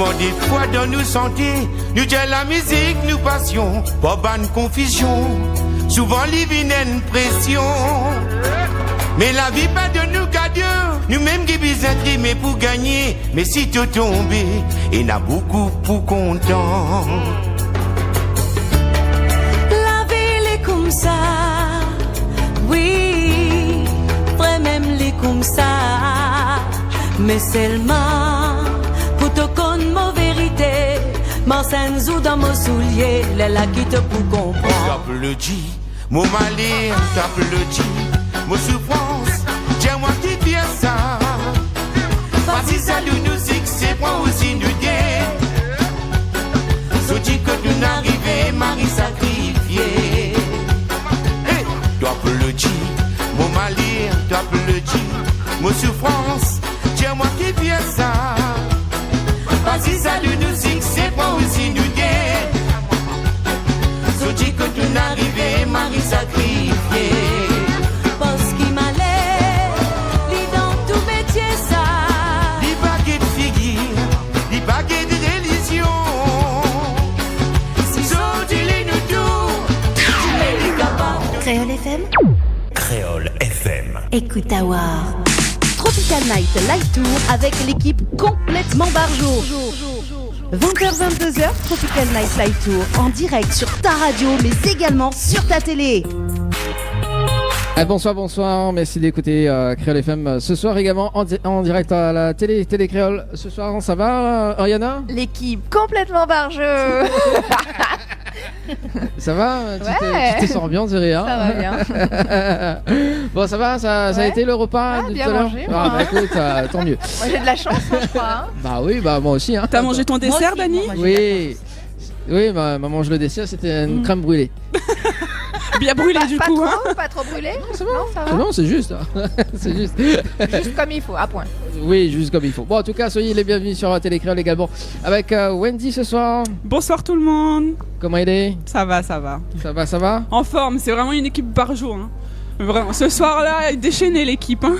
Souvent des fois dans nos santé, nous disons la musique, nous passion, pas bonne confusion. Souvent living une pression. Mais la vie pas de nous qu'à Dieu. Nous-mêmes qui besoin trimer pour gagner. Mais si tu tombes, il y en a beaucoup pour content. La ville est comme ça. Oui, vrai même les comme ça. Mais seulement pour te connaître ma vérité. M'enseigne ou dans mon soulier. Les là qui te pour comprendre. Tape le G, mon malheur, tape le G. Mon souffrance, tiens-moi qui dis ça. Vas-y, ça nous c'est moi aussi nous gagne. So dit que nous n'arrivons, Marie sacrifiée. Hey, toi le G, mon malheur, toi le G. Mon souffrance, tiens-moi qui dis ça. Vas-y, ça nous c'est moi aussi nous gagne. So dit que nous n'arrivons, Marie sacrifiée. Créole FM. Créole FM. Écoute Awar. Tropical Night Live Tour avec l'équipe complètement barjo. 20h-22h, Tropical Night Live Tour en direct sur ta radio mais également sur ta télé. Bonsoir, merci d'écouter Créole FM ce soir également en direct à la télé Créole. Ce soir, ça va, Oriana? L'équipe complètement barjeux. Ça va? Ouais. Tu te sens bien, Zéry, hein? Ça va bien. Bon, ça va? Ça a été le repas de bien tout à l'heure? mangé, Ah, bah écoute, tant mieux. Moi j'ai de la chance, je crois. Hein. Bah oui, bah moi aussi. Hein. T'as mangé ton dessert, Dani? Oui, maman, le dessert, c'était une crème brûlée. Bien brûlé du coup. Trop, hein. pas trop brûlé? Non, ça va. Non, ça va. C'est bon, c'est juste. Hein. C'est juste. Juste comme il faut, à point. Oui, juste comme il faut. Bon, en tout cas, soyez les bienvenus sur la télé Créole également avec Wendy ce soir. Bonsoir tout le monde. Comment il est? Ça va. Ça va? En forme, c'est vraiment une équipe barjo. Hein. Vraiment, ce soir-là, déchaîné l'équipe. Hein.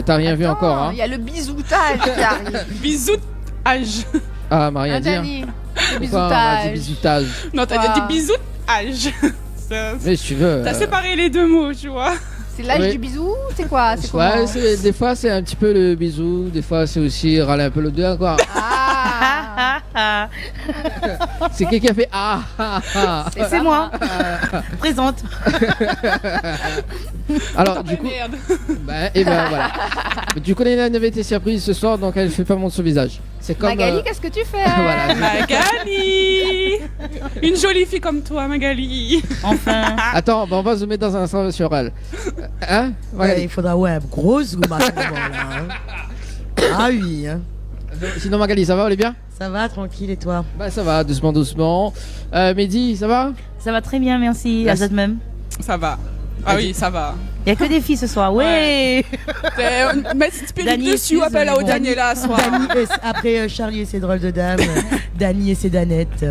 T'as rien vu encore, hein? Il y a le bisoutage qui arrive. Bisoutage. Ah, m'a rien dit. Dani, le Pourquoi on m'a dit bisoutage. bisoutage? Non, t'as dit bisoutage. Mais si tu veux. T'as séparé les deux mots, tu vois. C'est l'âge Oui. du bisou? C'est quoi? C'est Ouais, comment? des fois c'est un petit peu le bisou, des fois c'est aussi râler un peu le doigt, quoi. Ah. C'est qui a fait C'est moi. Présente. Alors, du coup. Merde. Voilà. Du coup, elle avait été surprise ce soir, donc elle fait pas montre son visage. C'est comme. Magali, qu'est-ce que tu fais? Voilà. Magali. Une jolie fille comme toi, Magali. Enfin. Attends, on va zoomer dans un instant sur elle. Hein? Magali. Il faudra un gros zoom à ce moment-là. Hein. Ah oui. Hein. Sinon, Magali, ça va, elle est bien? Ça va, tranquille, et toi? Bah, ça va, doucement. Mehdi, ça va? Ça va très bien, merci. À vous même. Ça va. Ah oui, ça va. Il y a que des filles ce soir. Ouais. Mets cette spirit Dani, dessus, appelle à Dani- Daniela ce soir. Après Charlie et ses drôles de dames, Dani et ses danettes.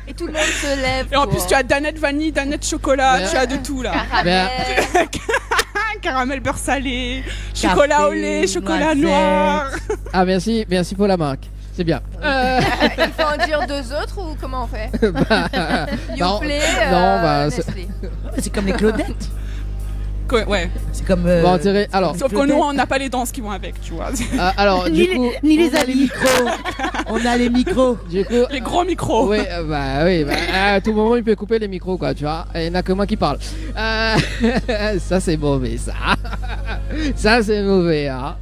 Et tout le monde se lève. Et en plus, tu as Danette vanille, Danette chocolat, Mais- tu as de tout là. Caramel. Caramel beurre salé, chocolat Café, au lait, chocolat noisette. noir. Ah, merci pour la marque. C'est bien. Il faut en dire deux autres ou comment on fait? Non, Yoplait, non, bah, Nestlé. C'est comme les Claudettes. Ouais. C'est comme. Bon, Thierry, alors. Sauf que nous, on n'a pas les danses qui vont avec, tu vois. Alors, du coup. Ni les micros. On a les micros. Du coup. Les gros micros. Oui, à tout moment il peut couper les micros, quoi, tu vois. Et il n'y a que moi qui parle. Ça c'est mauvais, ça. Ça c'est mauvais, hein.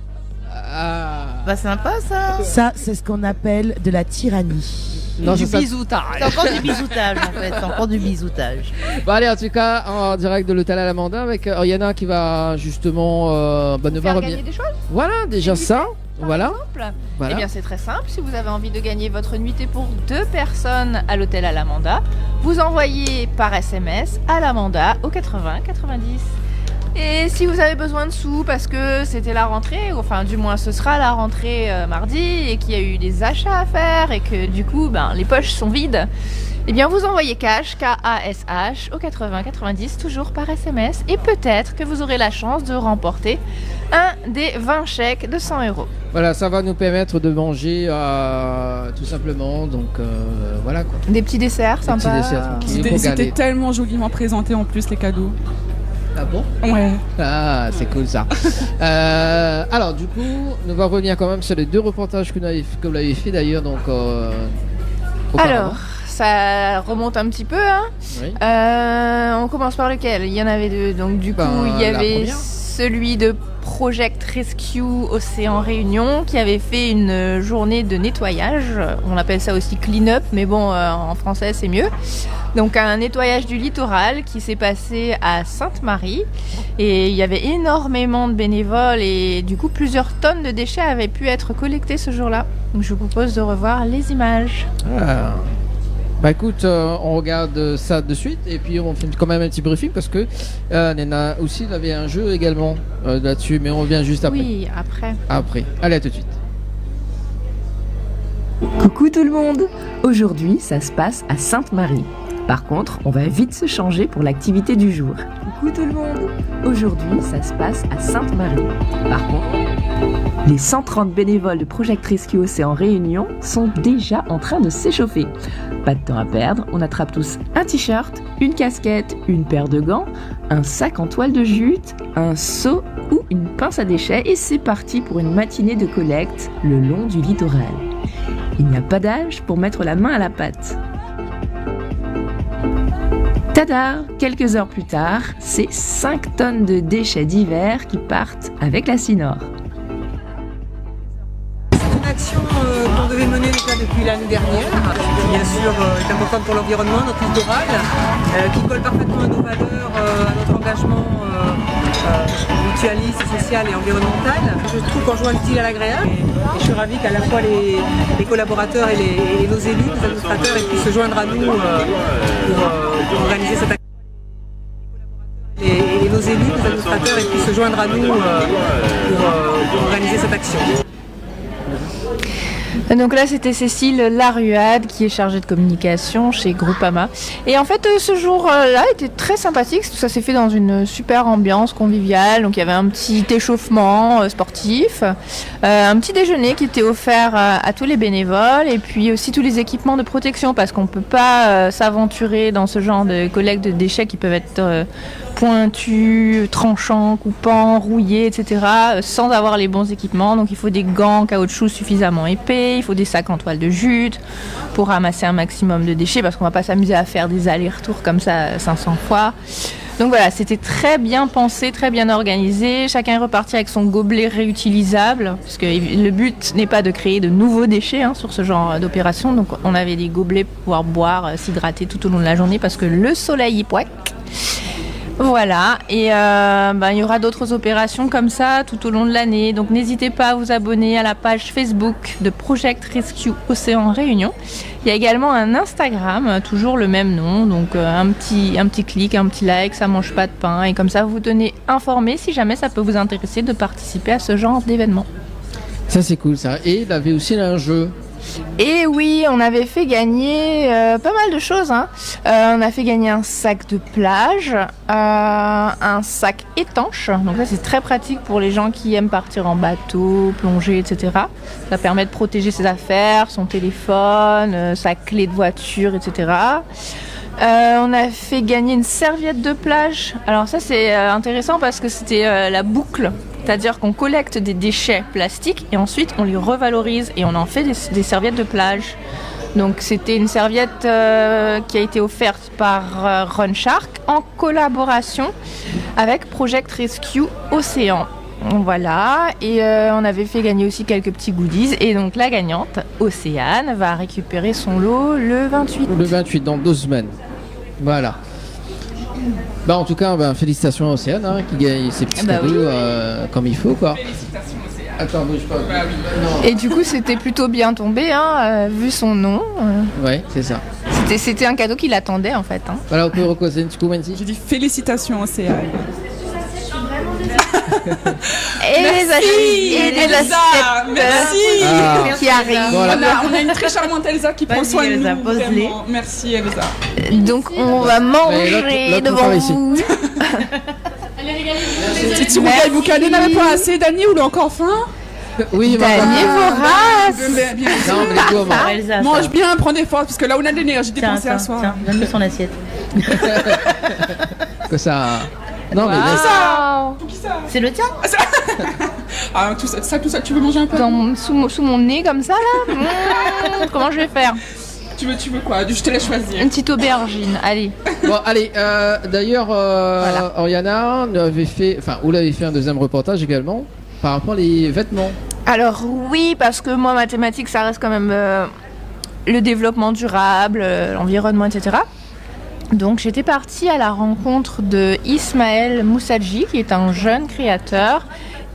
Pas sympa ça. Ça, c'est ce qu'on appelle de la tyrannie. Non, Du c'est ça. bisoutage. C'est encore du bisoutage en fait. C'est encore du bisoutage. Bon, allez, en tout cas, en direct de l'hôtel à la Mandin avec Oriana qui va justement nous Faire voir gagner des choses? Voilà, déjà ça. Voilà. Exemple. Voilà. Eh bien, c'est très simple. Si vous avez envie de gagner votre nuitée pour 2 personnes à l'hôtel à l'Amanda, vous envoyez par SMS à l'Amanda au 80 90. Et si vous avez besoin de sous parce que c'était la rentrée, ou enfin du moins ce sera la rentrée mardi et qu'il y a eu des achats à faire et que du coup les poches sont vides, Eh bien, vous envoyez cash, K-A-S-H, au 80 90, toujours par SMS. Et peut-être que vous aurez la chance de remporter un des 20 chèques de 100 €. Voilà, ça va nous permettre de manger tout simplement. Donc voilà quoi. Des petits desserts sympas. Des petits desserts tranquilles. C'était tellement joliment présenté en plus, les cadeaux. Ah bon? Ouais. Ah, c'est cool ça. Alors, du coup, nous va revenir quand même sur les 2 reportages que vous l'avez fait d'ailleurs. Donc, alors, ça remonte un petit peu. Hein. Oui. On commence par lequel? Il y en avait 2. Donc, du coup, il y avait celui de Project Rescue Océan Réunion qui avait fait une journée de nettoyage. On appelle ça aussi clean-up, mais bon, en français, c'est mieux. Donc un nettoyage du littoral qui s'est passé à Sainte-Marie et il y avait énormément de bénévoles et du coup plusieurs tonnes de déchets avaient pu être collectés ce jour-là. Donc je vous propose de revoir les images. Ah. Bah écoute, on regarde ça de suite et puis on fait quand même un petit briefing parce que Nena aussi il avait un jeu également là-dessus, mais on revient juste après. Oui, après. Après. Allez, à tout de suite. Coucou tout le monde! Aujourd'hui, ça se passe à Sainte-Marie. Par contre, on va vite se changer pour l'activité du jour. Coucou tout le monde! Aujourd'hui, ça se passe à Sainte-Marie. Par contre, les 130 bénévoles de Project Rescue Océan Réunion sont déjà en train de s'échauffer. Pas de temps à perdre, on attrape tous un t-shirt, une casquette, une paire de gants, un sac en toile de jute, un seau ou une pince à déchets et c'est parti pour une matinée de collecte le long du littoral. Il n'y a pas d'âge pour mettre la main à la pâte. Tada! Quelques heures plus tard, c'est 5 tonnes de déchets divers qui partent avec la Cinor. C'est une action qu'on devait mener déjà depuis l'année dernière, qui bien sûr est importante pour l'environnement, notre littoral, qui colle parfaitement à nos valeurs, à notre engagement mutualiste, social et environnemental. Je trouve qu'on joue l'utile à l'agréable et je suis ravie qu'à la fois les collaborateurs et nos élus, les administrateurs puissent se joindre à nous pour organiser cette action. Et nos élus, les administrateurs puissent se joindre à nous pour organiser cette action. Donc là, c'était Cécile Laruade qui est chargée de communication chez Groupama. Et en fait, ce jour-là était très sympathique. Tout ça s'est fait dans une super ambiance conviviale. Donc il y avait un petit échauffement sportif, un petit déjeuner qui était offert à tous les bénévoles et puis aussi tous les équipements de protection parce qu'on ne peut pas s'aventurer dans ce genre de collecte de déchets qui peuvent être pointus, tranchants, coupants, rouillés, etc. sans avoir les bons équipements. Donc il faut des gants en caoutchouc suffisamment épais, il faut des sacs en toile de jute pour ramasser un maximum de déchets parce qu'on ne va pas s'amuser à faire des allers-retours comme ça 500 fois. Donc voilà, c'était très bien pensé, très bien organisé. Chacun est reparti avec son gobelet réutilisable parce que le but n'est pas de créer de nouveaux déchets sur ce genre d'opération. Donc on avait des gobelets pour pouvoir boire, s'hydrater tout au long de la journée parce que le soleil y pointe. Voilà, et il y aura d'autres opérations comme ça tout au long de l'année. Donc n'hésitez pas à vous abonner à la page Facebook de Project Rescue Océan Réunion. Il y a également un Instagram, toujours le même nom. Donc un petit clic, un petit like, ça mange pas de pain. Et comme ça, vous vous tenez informé si jamais ça peut vous intéresser de participer à ce genre d'événement. Ça c'est cool ça. Et il avait aussi un jeu. Et oui, on avait fait gagner pas mal de choses. On a fait gagner un sac de plage, un sac étanche. Donc ça, c'est très pratique pour les gens qui aiment partir en bateau, plonger, etc. Ça permet de protéger ses affaires, son téléphone, sa clé de voiture, etc. On a fait gagner une serviette de plage. Alors ça, c'est intéressant parce que c'était la boucle. C'est-à-dire qu'on collecte des déchets plastiques et ensuite on les revalorise et on en fait des serviettes de plage. Donc c'était une serviette qui a été offerte par Run Shark en collaboration avec Project Rescue Océan. Voilà, et on avait fait gagner aussi quelques petits goodies. Et donc la gagnante, Océane, va récupérer son lot le 28. Le 28, dans 2 semaines. Voilà. En tout cas, félicitations à Océane qui gagne ses petits cadeaux comme il faut quoi. Félicitations Océane. Attends, bouge pas. Et du coup, c'était plutôt bien tombé, vu son nom. Ouais, c'est ça. C'était un cadeau qu'il attendait en fait. Voilà, on peut recauser un petit coup, Mansi. J'ai dit félicitations Océane. Et les assiettes Merci. qui arrivent. Voilà. On a une très charmante Elsa qui prend Vas-y, soin de Elsa, nous. pose-les. Vraiment. Merci Elsa. Donc on va manger l'autre devant par ici. vous. Si vous voulez vous caler, n'avez pas assez, Dani, ou encore faim? Oui, Gagnez vos races. Bien. Non, mais les gourmands. Ah, Elsa, Mange ça. bien, prends des forces, parce que là on a de l'énergie Tiens, dépensée à soir. tiens, donne-lui son assiette. Que ça. Non, mais laisse. Pour qui ça? C'est le tien? Ah, tout ça, tu veux manger un peu? Sous mon nez comme ça là. Comment je vais faire? Tu veux quoi? Je te laisse choisir. Une petite aubergine, allez. Bon, allez, d'ailleurs, Oriana avait fait, enfin, vous l'avez fait un deuxième reportage également par rapport aux vêtements. Alors oui, parce que moi, mathématiques, ça reste quand même le développement durable, l'environnement, etc. Donc j'étais partie à la rencontre de Ismaël Moussadji, qui est un jeune créateur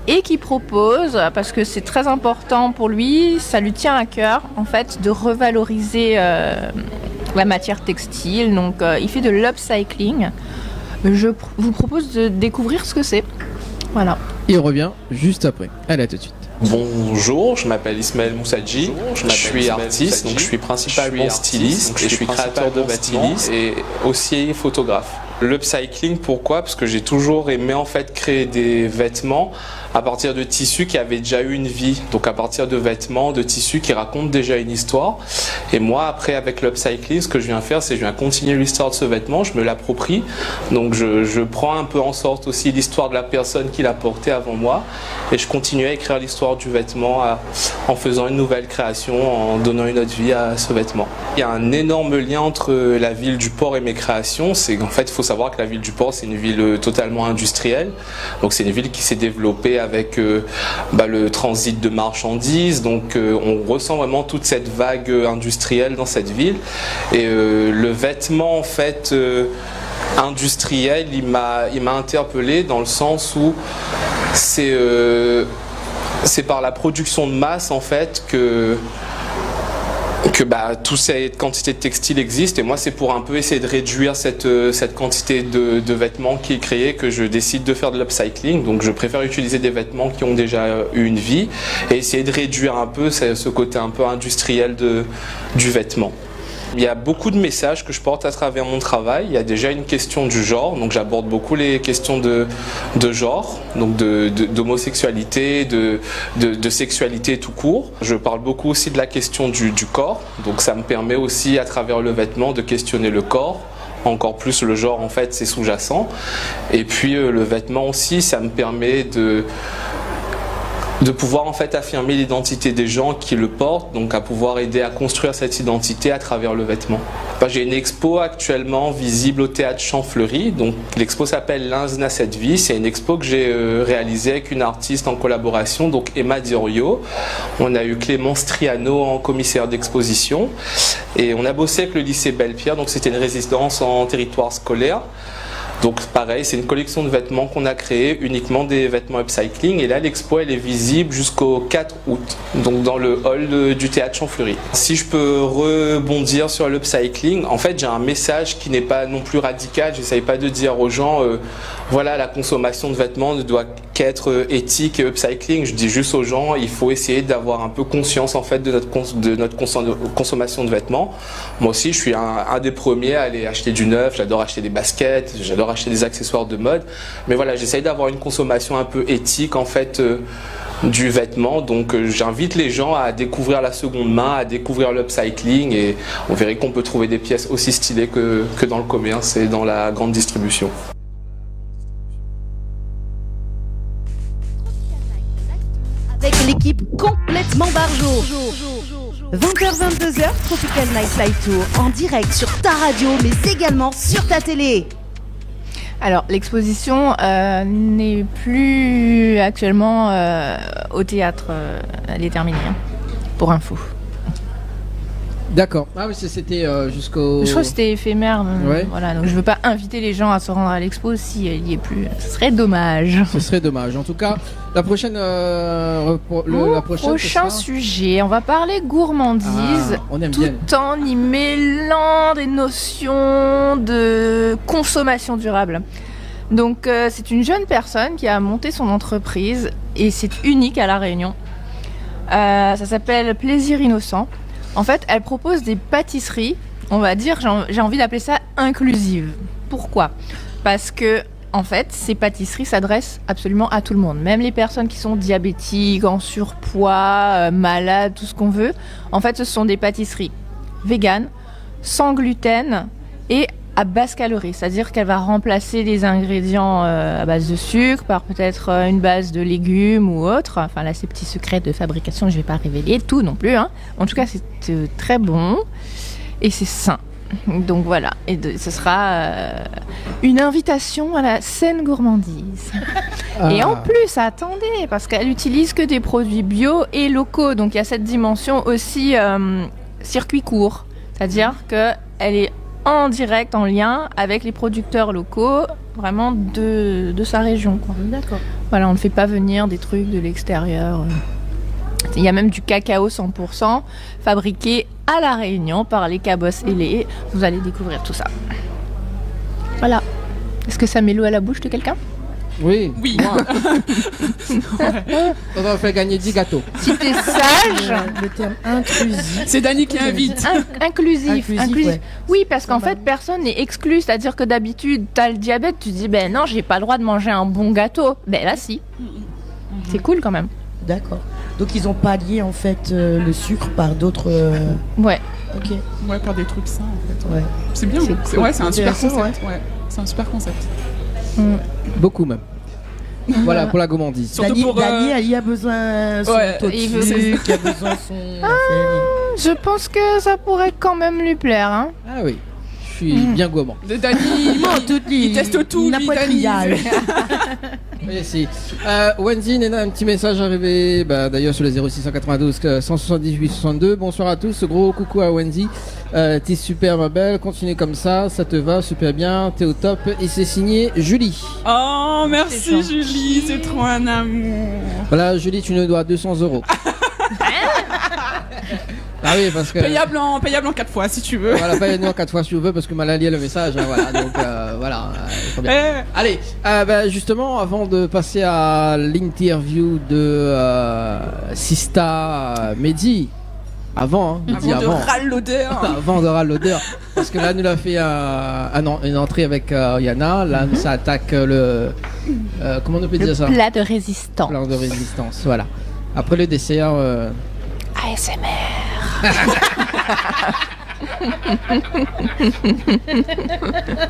et qui propose, parce que c'est très important pour lui, ça lui tient à cœur, en fait, de revaloriser la matière textile. Donc il fait de l'upcycling. Je vous propose de découvrir ce que c'est. Voilà. Il revient juste après. Allez, à tout de suite. Bonjour, je m'appelle Ismaël Moussadji, je suis artiste, donc je suis principalement styliste et je suis créateur de vêtements et aussi photographe. L'upcycling, pourquoi? Parce que j'ai toujours aimé en fait créer des vêtements à partir de tissus qui avaient déjà eu une vie, donc à partir de vêtements, de tissus qui racontent déjà une histoire. Et moi, après, avec l'upcycling, ce que je viens faire, c'est que je viens continuer l'histoire de ce vêtement, je me l'approprie, donc je prends un peu en sorte aussi l'histoire de la personne qui l'a porté avant moi, et je continue à écrire l'histoire du vêtement en faisant une nouvelle création, en donnant une autre vie à ce vêtement. Il y a un énorme lien entre la ville du port et mes créations, c'est qu'en fait, il faut savoir que la ville du port, c'est une ville totalement industrielle, donc c'est une ville qui s'est développée avec le transit de marchandises, donc on ressent vraiment toute cette vague industrielle dans cette ville, et le vêtement en fait industriel, il m'a interpellé dans le sens où c'est par la production de masse en fait que toute cette quantité de textile existe, et moi c'est pour un peu essayer de réduire cette quantité de vêtements qui est créée que je décide de faire de l'upcycling. Donc je préfère utiliser des vêtements qui ont déjà eu une vie et essayer de réduire un peu ce côté un peu industriel du vêtement. Il y a beaucoup de messages que je porte à travers mon travail. Il y a déjà une question du genre, donc j'aborde beaucoup les questions de genre, donc d'homosexualité, de sexualité tout court. Je parle beaucoup aussi de la question du corps, donc ça me permet aussi à travers le vêtement de questionner le corps. Encore plus le genre en fait c'est sous-jacent. Et puis le vêtement aussi, ça me permet de pouvoir en fait affirmer l'identité des gens qui le portent, donc à pouvoir aider à construire cette identité à travers le vêtement. J'ai une expo actuellement visible au théâtre Champfleury, donc l'expo s'appelle L'Inde n'a cette vie, c'est une expo que j'ai réalisée avec une artiste en collaboration, donc Emma Diorio. On a eu Clémence Triano en commissaire d'exposition et on a bossé avec le lycée Belle-Pierre, donc c'était une résidence en territoire scolaire. Donc pareil, c'est une collection de vêtements qu'on a créée, uniquement des vêtements upcycling, et là l'expo elle est visible jusqu'au 4 août, donc dans le hall du théâtre Champfleury. Si je peux rebondir sur l'upcycling, en fait j'ai un message qui n'est pas non plus radical, j'essaye pas de dire aux gens voilà, la consommation de vêtements ne doit qu'être éthique et upcycling, je dis juste aux gens il faut essayer d'avoir un peu conscience en fait de notre consommation de vêtements. Moi aussi je suis un des premiers à aller acheter du neuf, j'adore acheter des baskets, j'adore acheter des accessoires de mode, mais voilà, j'essaye d'avoir une consommation un peu éthique en fait du vêtement, donc j'invite les gens à découvrir la seconde main, à découvrir l'upcycling, et on verrait qu'on peut trouver des pièces aussi stylées que dans le commerce et dans la grande distribution. Avec l'équipe complètement barjo. 20h-22h, Tropical Night Live Tour en direct sur ta radio mais également sur ta télé. Alors, l'exposition n'est plus actuellement au théâtre. Elle est terminée, hein, pour info. D'accord. Ah oui, c'était jusqu'au... Je crois que c'était éphémère. Ouais. Voilà, donc je veux pas inviter les gens à se rendre à l'expo si elle y est plus. Ce serait dommage. Ce serait dommage. En tout cas, la prochaine... prochain sujet, on va parler gourmandise, on aime tout bien. en y mêlant des notions de consommation durable. Donc c'est une jeune personne qui a monté son entreprise et c'est unique à La Réunion. Ça s'appelle Plaisir Innocent. En fait, elle propose des pâtisseries, on va dire, j'ai envie d'appeler ça inclusives. Pourquoi ? Parce que en fait, ces pâtisseries s'adressent absolument à tout le monde, même les personnes qui sont diabétiques, en surpoids, malades, tout ce qu'on veut. En fait, ce sont des pâtisseries véganes, sans gluten et à basse calorie, c'est-à-dire qu'elle va remplacer les ingrédients à base de sucre par peut-être une base de légumes ou autre. Enfin là, ces petits secrets de fabrication, je ne vais pas révéler tout non plus. Hein. En tout cas, c'est très bon et c'est sain. Donc voilà, et ce sera une invitation à la saine gourmandise. Et en plus, attendez, parce qu'elle utilise que des produits bio et locaux, donc il y a cette dimension aussi circuit court, c'est-à-dire qu'elle est en direct, en lien avec les producteurs locaux, vraiment de sa région, quoi. D'accord. Voilà, on ne fait pas venir des trucs de l'extérieur. Il y a même du cacao 100% fabriqué à La Réunion par les Cabos et les... Vous allez découvrir tout ça. Voilà. Est-ce que ça met l'eau à la bouche de quelqu'un ? Oui. Moi. On va faire gagner 10 gâteaux. Si t'es sage... Le terme inclusif. C'est Dani qui invite. Inclusif. Ouais. Oui, parce qu'en fait, personne n'est exclu. C'est-à-dire que d'habitude, t'as le diabète, tu te dis, ben non, j'ai pas le droit de manger un bon gâteau. Ben là, si. C'est cool quand même. D'accord. Donc ils ont pallié en fait le sucre par d'autres. Ouais. Ok. Ouais, par des trucs sains en fait. Ouais. C'est bien. C'est un super concept. Ouais. C'est un super concept. Beaucoup même. Voilà pour la gourmandise. Surtout pour Dani, il a besoin son il a besoin son. Je pense que ça pourrait quand même lui plaire. Hein. Ah oui. Je suis bien gourmand. Dani, il teste tout. Il n'a pas de triage. Oui, si. Wendy, Nena, un petit message arrivé d'ailleurs sur le 0692 178 62. Bonsoir à tous, gros coucou à Wendy. T'es super ma belle, continue comme ça te va super bien, t'es au top. Et c'est signé Julie. Oh merci Julie, c'est trop un amour. Voilà Julie, tu nous dois 200 €. Ah oui, parce que... Payable en 4 fois si tu veux. Voilà, payable en 4 fois si tu veux, parce que Malali a le message, hein, voilà, donc voilà. Allez, justement, avant de passer à l'interview de Sista Mehdi, avant de râle l'odeur. Avant de râle l'odeur, parce que là, nous l'a fait une entrée avec Yana, là, ça attaque le... comment on peut dire ça ? Plat de résistance. Plat de résistance, voilà. Après le dessert... ASMR.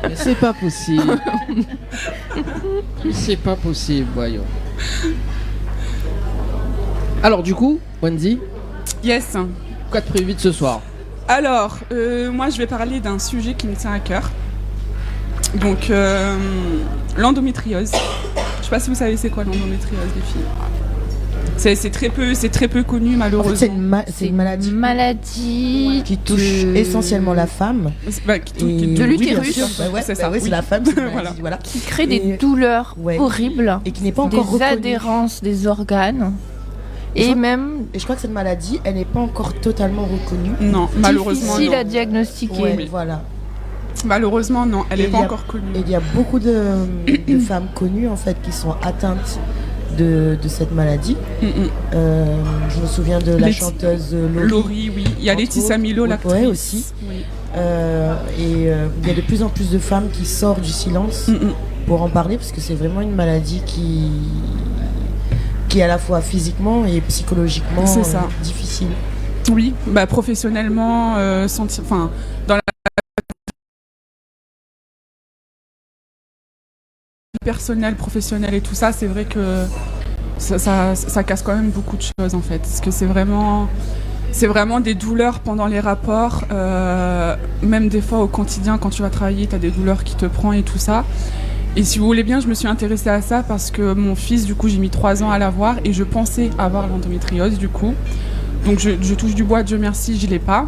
Mais c'est pas possible. C'est pas possible, voyons. Alors du coup, Wendy. Yes. Quoi de prévu de ce soir ? Alors, moi je vais parler d'un sujet qui me tient à cœur. Donc, l'endométriose. Je sais pas si vous savez c'est quoi l'endométriose, les filles. C'est très peu connu malheureusement. En fait, c'est une maladie qui touche essentiellement la femme. De l'utérus. C'est ça. C'est la femme. Voilà. Qui crée des douleurs horribles. Et qui n'est pas encore reconnue. Des adhérences des organes. Et je crois que cette maladie, elle n'est pas encore totalement reconnue. Non, malheureusement non. Difficile à diagnostiquer. Ouais, voilà. Malheureusement non, elle n'est pas encore connue. Et il y a beaucoup de femmes connues en fait qui sont atteintes de cette maladie. Je me souviens de la chanteuse Laurie, oui. Il y a Laetitia Milo, l'actrice. Ouais, aussi. Oui. Il y a de plus en plus de femmes qui sortent du silence pour en parler, parce que c'est vraiment une maladie qui est à la fois physiquement et psychologiquement difficile. Oui, professionnellement, dans la personnel, professionnel et tout ça, c'est vrai que ça casse quand même beaucoup de choses en fait, parce que c'est vraiment des douleurs pendant les rapports, même des fois au quotidien quand tu vas travailler, tu as des douleurs qui te prennent et tout ça. Et si vous voulez bien, je me suis intéressée à ça parce que mon fils, du coup, j'ai mis 3 ans à l'avoir et je pensais avoir l'endométriose du coup. Donc je touche du bois, Dieu merci, je l'ai pas.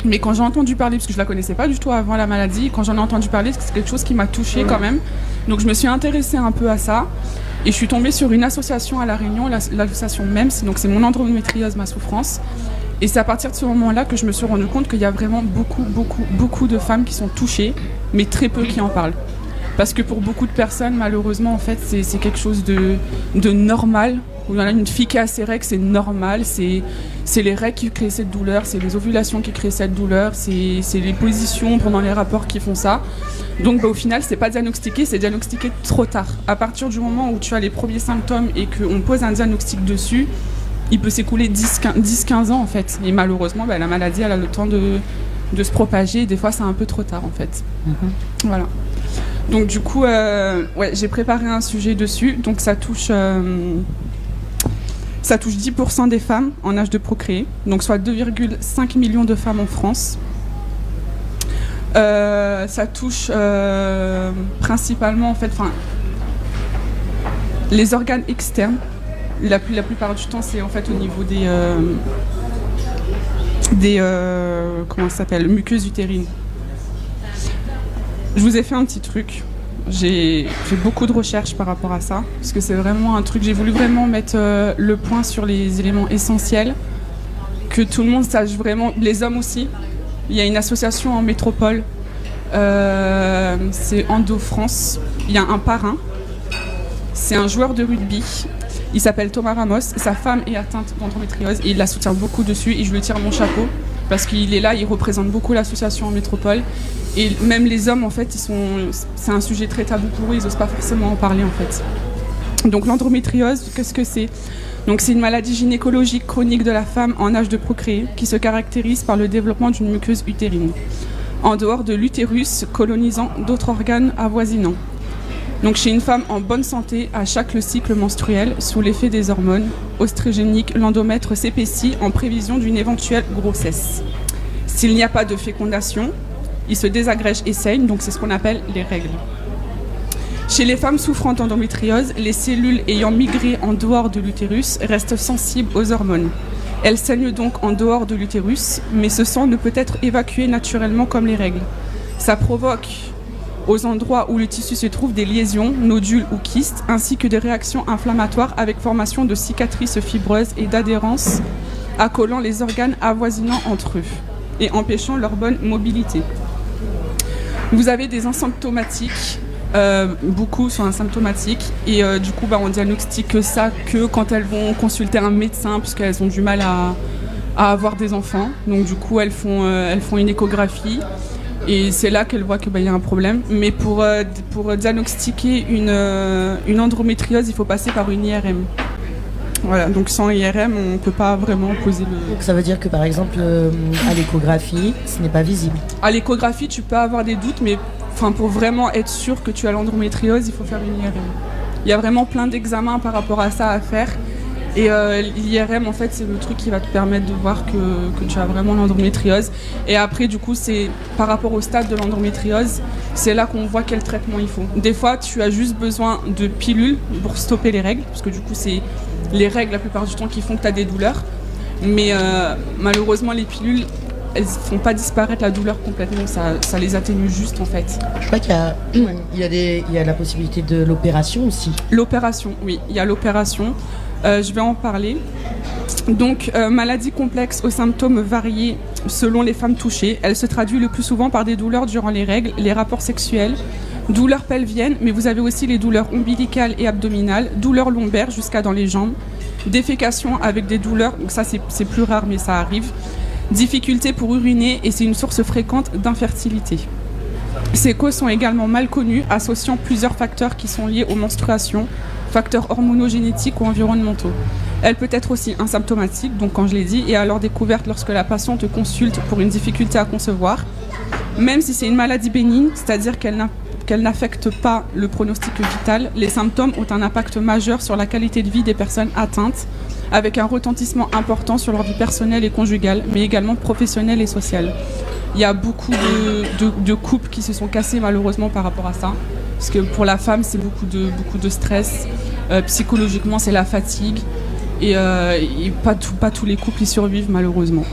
Mais quand j'ai entendu parler, parce que je la connaissais pas du tout avant la maladie, quand j'en ai entendu parler, c'est quelque chose qui m'a touchée quand même. Donc je me suis intéressée un peu à ça. Et je suis tombée sur une association à La Réunion, l'association MEMS, donc c'est mon endométriose, ma souffrance. Et c'est à partir de ce moment-là que je me suis rendu compte qu'il y a vraiment beaucoup de femmes qui sont touchées, mais très peu qui en parlent. Parce que pour beaucoup de personnes, malheureusement, en fait, c'est quelque chose de normal. Une fille qui a ses règles, c'est normal. C'est les règles qui créent cette douleur, c'est les ovulations qui créent cette douleur, c'est les positions pendant les rapports qui font ça. Donc au final, c'est pas diagnostiqué, c'est diagnostiqué trop tard. À partir du moment où tu as les premiers symptômes et qu'on pose un diagnostic dessus, il peut s'écouler 10-15 ans en fait. Et malheureusement, la maladie, elle a le temps de se propager. Et des fois, c'est un peu trop tard en fait. Voilà. Donc du coup, j'ai préparé un sujet dessus. Donc ça touche 10% des femmes en âge de procréer, donc soit 2,5 millions de femmes en France. Ça touche principalement en fait, les organes externes. La plupart du temps, c'est en fait au niveau des comment ça s'appelle, muqueuses utérines. Je vous ai fait un petit truc. J'ai fait beaucoup de recherches par rapport à ça, parce que c'est vraiment un truc, j'ai voulu vraiment mettre le point sur les éléments essentiels, que tout le monde sache vraiment, les hommes aussi. Il y a une association en métropole, c'est Endo France, il y a un parrain, c'est un joueur de rugby, il s'appelle Thomas Ramos, sa femme est atteinte d'endométriose et il la soutient beaucoup dessus et je lui tire mon chapeau, parce qu'il est là, il représente beaucoup l'association en métropole. Et même les hommes, en fait, c'est un sujet très tabou pour eux, ils n'osent pas forcément en parler, en fait. Donc l'endométriose, qu'est-ce que c'est ? Donc c'est une maladie gynécologique chronique de la femme en âge de procréer qui se caractérise par le développement d'une muqueuse utérine, en dehors de l'utérus colonisant d'autres organes avoisinants. Donc chez une femme en bonne santé, à chaque cycle menstruel, sous l'effet des hormones oestrogéniques, l'endomètre s'épaissit en prévision d'une éventuelle grossesse. S'il n'y a pas de fécondation, il se désagrège et saigne, donc c'est ce qu'on appelle les règles. Chez les femmes souffrant d'endométriose, les cellules ayant migré en dehors de l'utérus restent sensibles aux hormones. Elles saignent donc en dehors de l'utérus, mais ce sang ne peut être évacué naturellement comme les règles. Ça provoque aux endroits où le tissu se trouve des lésions, nodules ou kystes, ainsi que des réactions inflammatoires avec formation de cicatrices fibreuses et d'adhérence accolant les organes avoisinants entre eux et empêchant leur bonne mobilité. Vous avez des asymptomatiques, beaucoup sont asymptomatiques et du coup on diagnostique ça que quand elles vont consulter un médecin parce qu'elles ont du mal à avoir des enfants. Donc du coup elles font une échographie et c'est là qu'elles voient qu'il y a un problème. Mais pour diagnostiquer une endométriose, il faut passer par une IRM. Voilà, donc sans IRM, on ne peut pas vraiment poser le... Donc ça veut dire que par exemple, à l'échographie, ce n'est pas visible. À l'échographie, tu peux avoir des doutes, mais pour vraiment être sûr que tu as l'endométriose, il faut faire une IRM. Il y a vraiment plein d'examens par rapport à ça à faire. Et l'IRM, en fait, c'est le truc qui va te permettre de voir que tu as vraiment l'endométriose. Et après, du coup, c'est par rapport au stade de l'endométriose, c'est là qu'on voit quel traitement il faut. Des fois, tu as juste besoin de pilules pour stopper les règles, parce que du coup, c'est les règles la plupart du temps qui font que tu as des douleurs. Mais malheureusement, les pilules, elles ne font pas disparaître la douleur complètement, ça les atténue juste en fait. Je crois qu'il y a la possibilité de l'opération aussi. L'opération, oui, il y a l'opération. Je vais en parler. Donc, maladie complexe aux symptômes variés selon les femmes touchées. Elle se traduit le plus souvent par des douleurs durant les règles, les rapports sexuels, douleurs pelviennes, mais vous avez aussi les douleurs ombilicales et abdominales, douleurs lombaires jusqu'à dans les jambes, défécation avec des douleurs, donc ça c'est plus rare mais ça arrive, difficultés pour uriner et c'est une source fréquente d'infertilité. Ces causes sont également mal connues, associant plusieurs facteurs qui sont liés aux menstruations, facteurs hormonogénétiques ou environnementaux. Elle peut être aussi asymptomatique, donc quand je l'ai dit, et alors découverte lorsque la patiente consulte pour une difficulté à concevoir, même si c'est une maladie bénigne, c'est-à-dire qu'elle n'affecte pas le pronostic vital, les symptômes ont un impact majeur sur la qualité de vie des personnes atteintes, avec un retentissement important sur leur vie personnelle et conjugale, mais également professionnelle et sociale. Il y a beaucoup de couples qui se sont cassés malheureusement par rapport à ça, parce que pour la femme, c'est beaucoup de stress, psychologiquement c'est la fatigue, et pas tous les couples y survivent malheureusement.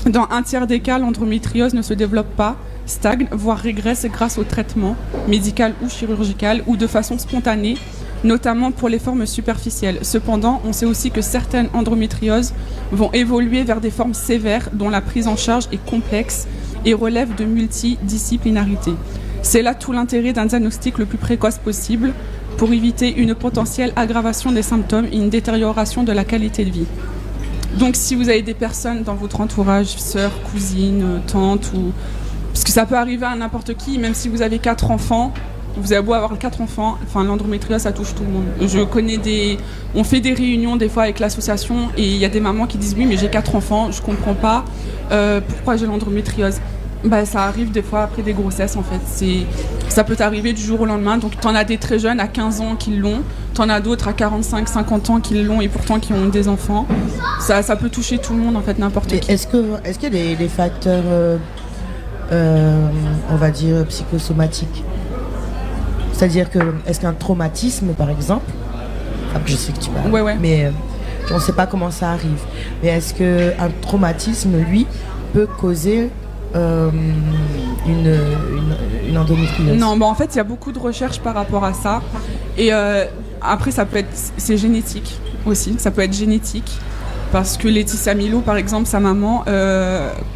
Dans un tiers des cas, l'endométriose ne se développe pas, stagne, voire régresse grâce au traitement médical ou chirurgical ou de façon spontanée, notamment pour les formes superficielles. Cependant, on sait aussi que certaines endométrioses vont évoluer vers des formes sévères dont la prise en charge est complexe et relève de multidisciplinarité. C'est là tout l'intérêt d'un diagnostic le plus précoce possible pour éviter une potentielle aggravation des symptômes et une détérioration de la qualité de vie. Donc si vous avez des personnes dans votre entourage, sœurs, cousines, tantes, parce que ça peut arriver à n'importe qui, même si vous avez 4 enfants, vous avez beau avoir 4 enfants, enfin l'endométriose ça touche tout le monde. On fait des réunions des fois avec l'association et il y a des mamans qui disent oui mais j'ai 4 enfants, je comprends pas pourquoi j'ai l'endométriose. Ça arrive des fois après des grossesses en fait. Ça peut arriver du jour au lendemain. Donc t'en as des très jeunes à 15 ans qui l'ont, t'en as d'autres à 45, 50 ans qui l'ont et pourtant qui ont des enfants. Ça peut toucher tout le monde en fait, n'importe qui. Est-ce qu'il y a des facteurs, on va dire, psychosomatiques? C'est-à-dire est-ce qu'un traumatisme par exemple, je sais que tu parles, ouais. mais on ne sait pas comment ça arrive. Mais est-ce qu'un traumatisme, lui, peut causer une endométriose? Non, en fait, il y a beaucoup de recherches par rapport à ça. Et après, c'est génétique aussi. Ça peut être génétique. Parce que Laetitia Milo, par exemple, sa maman,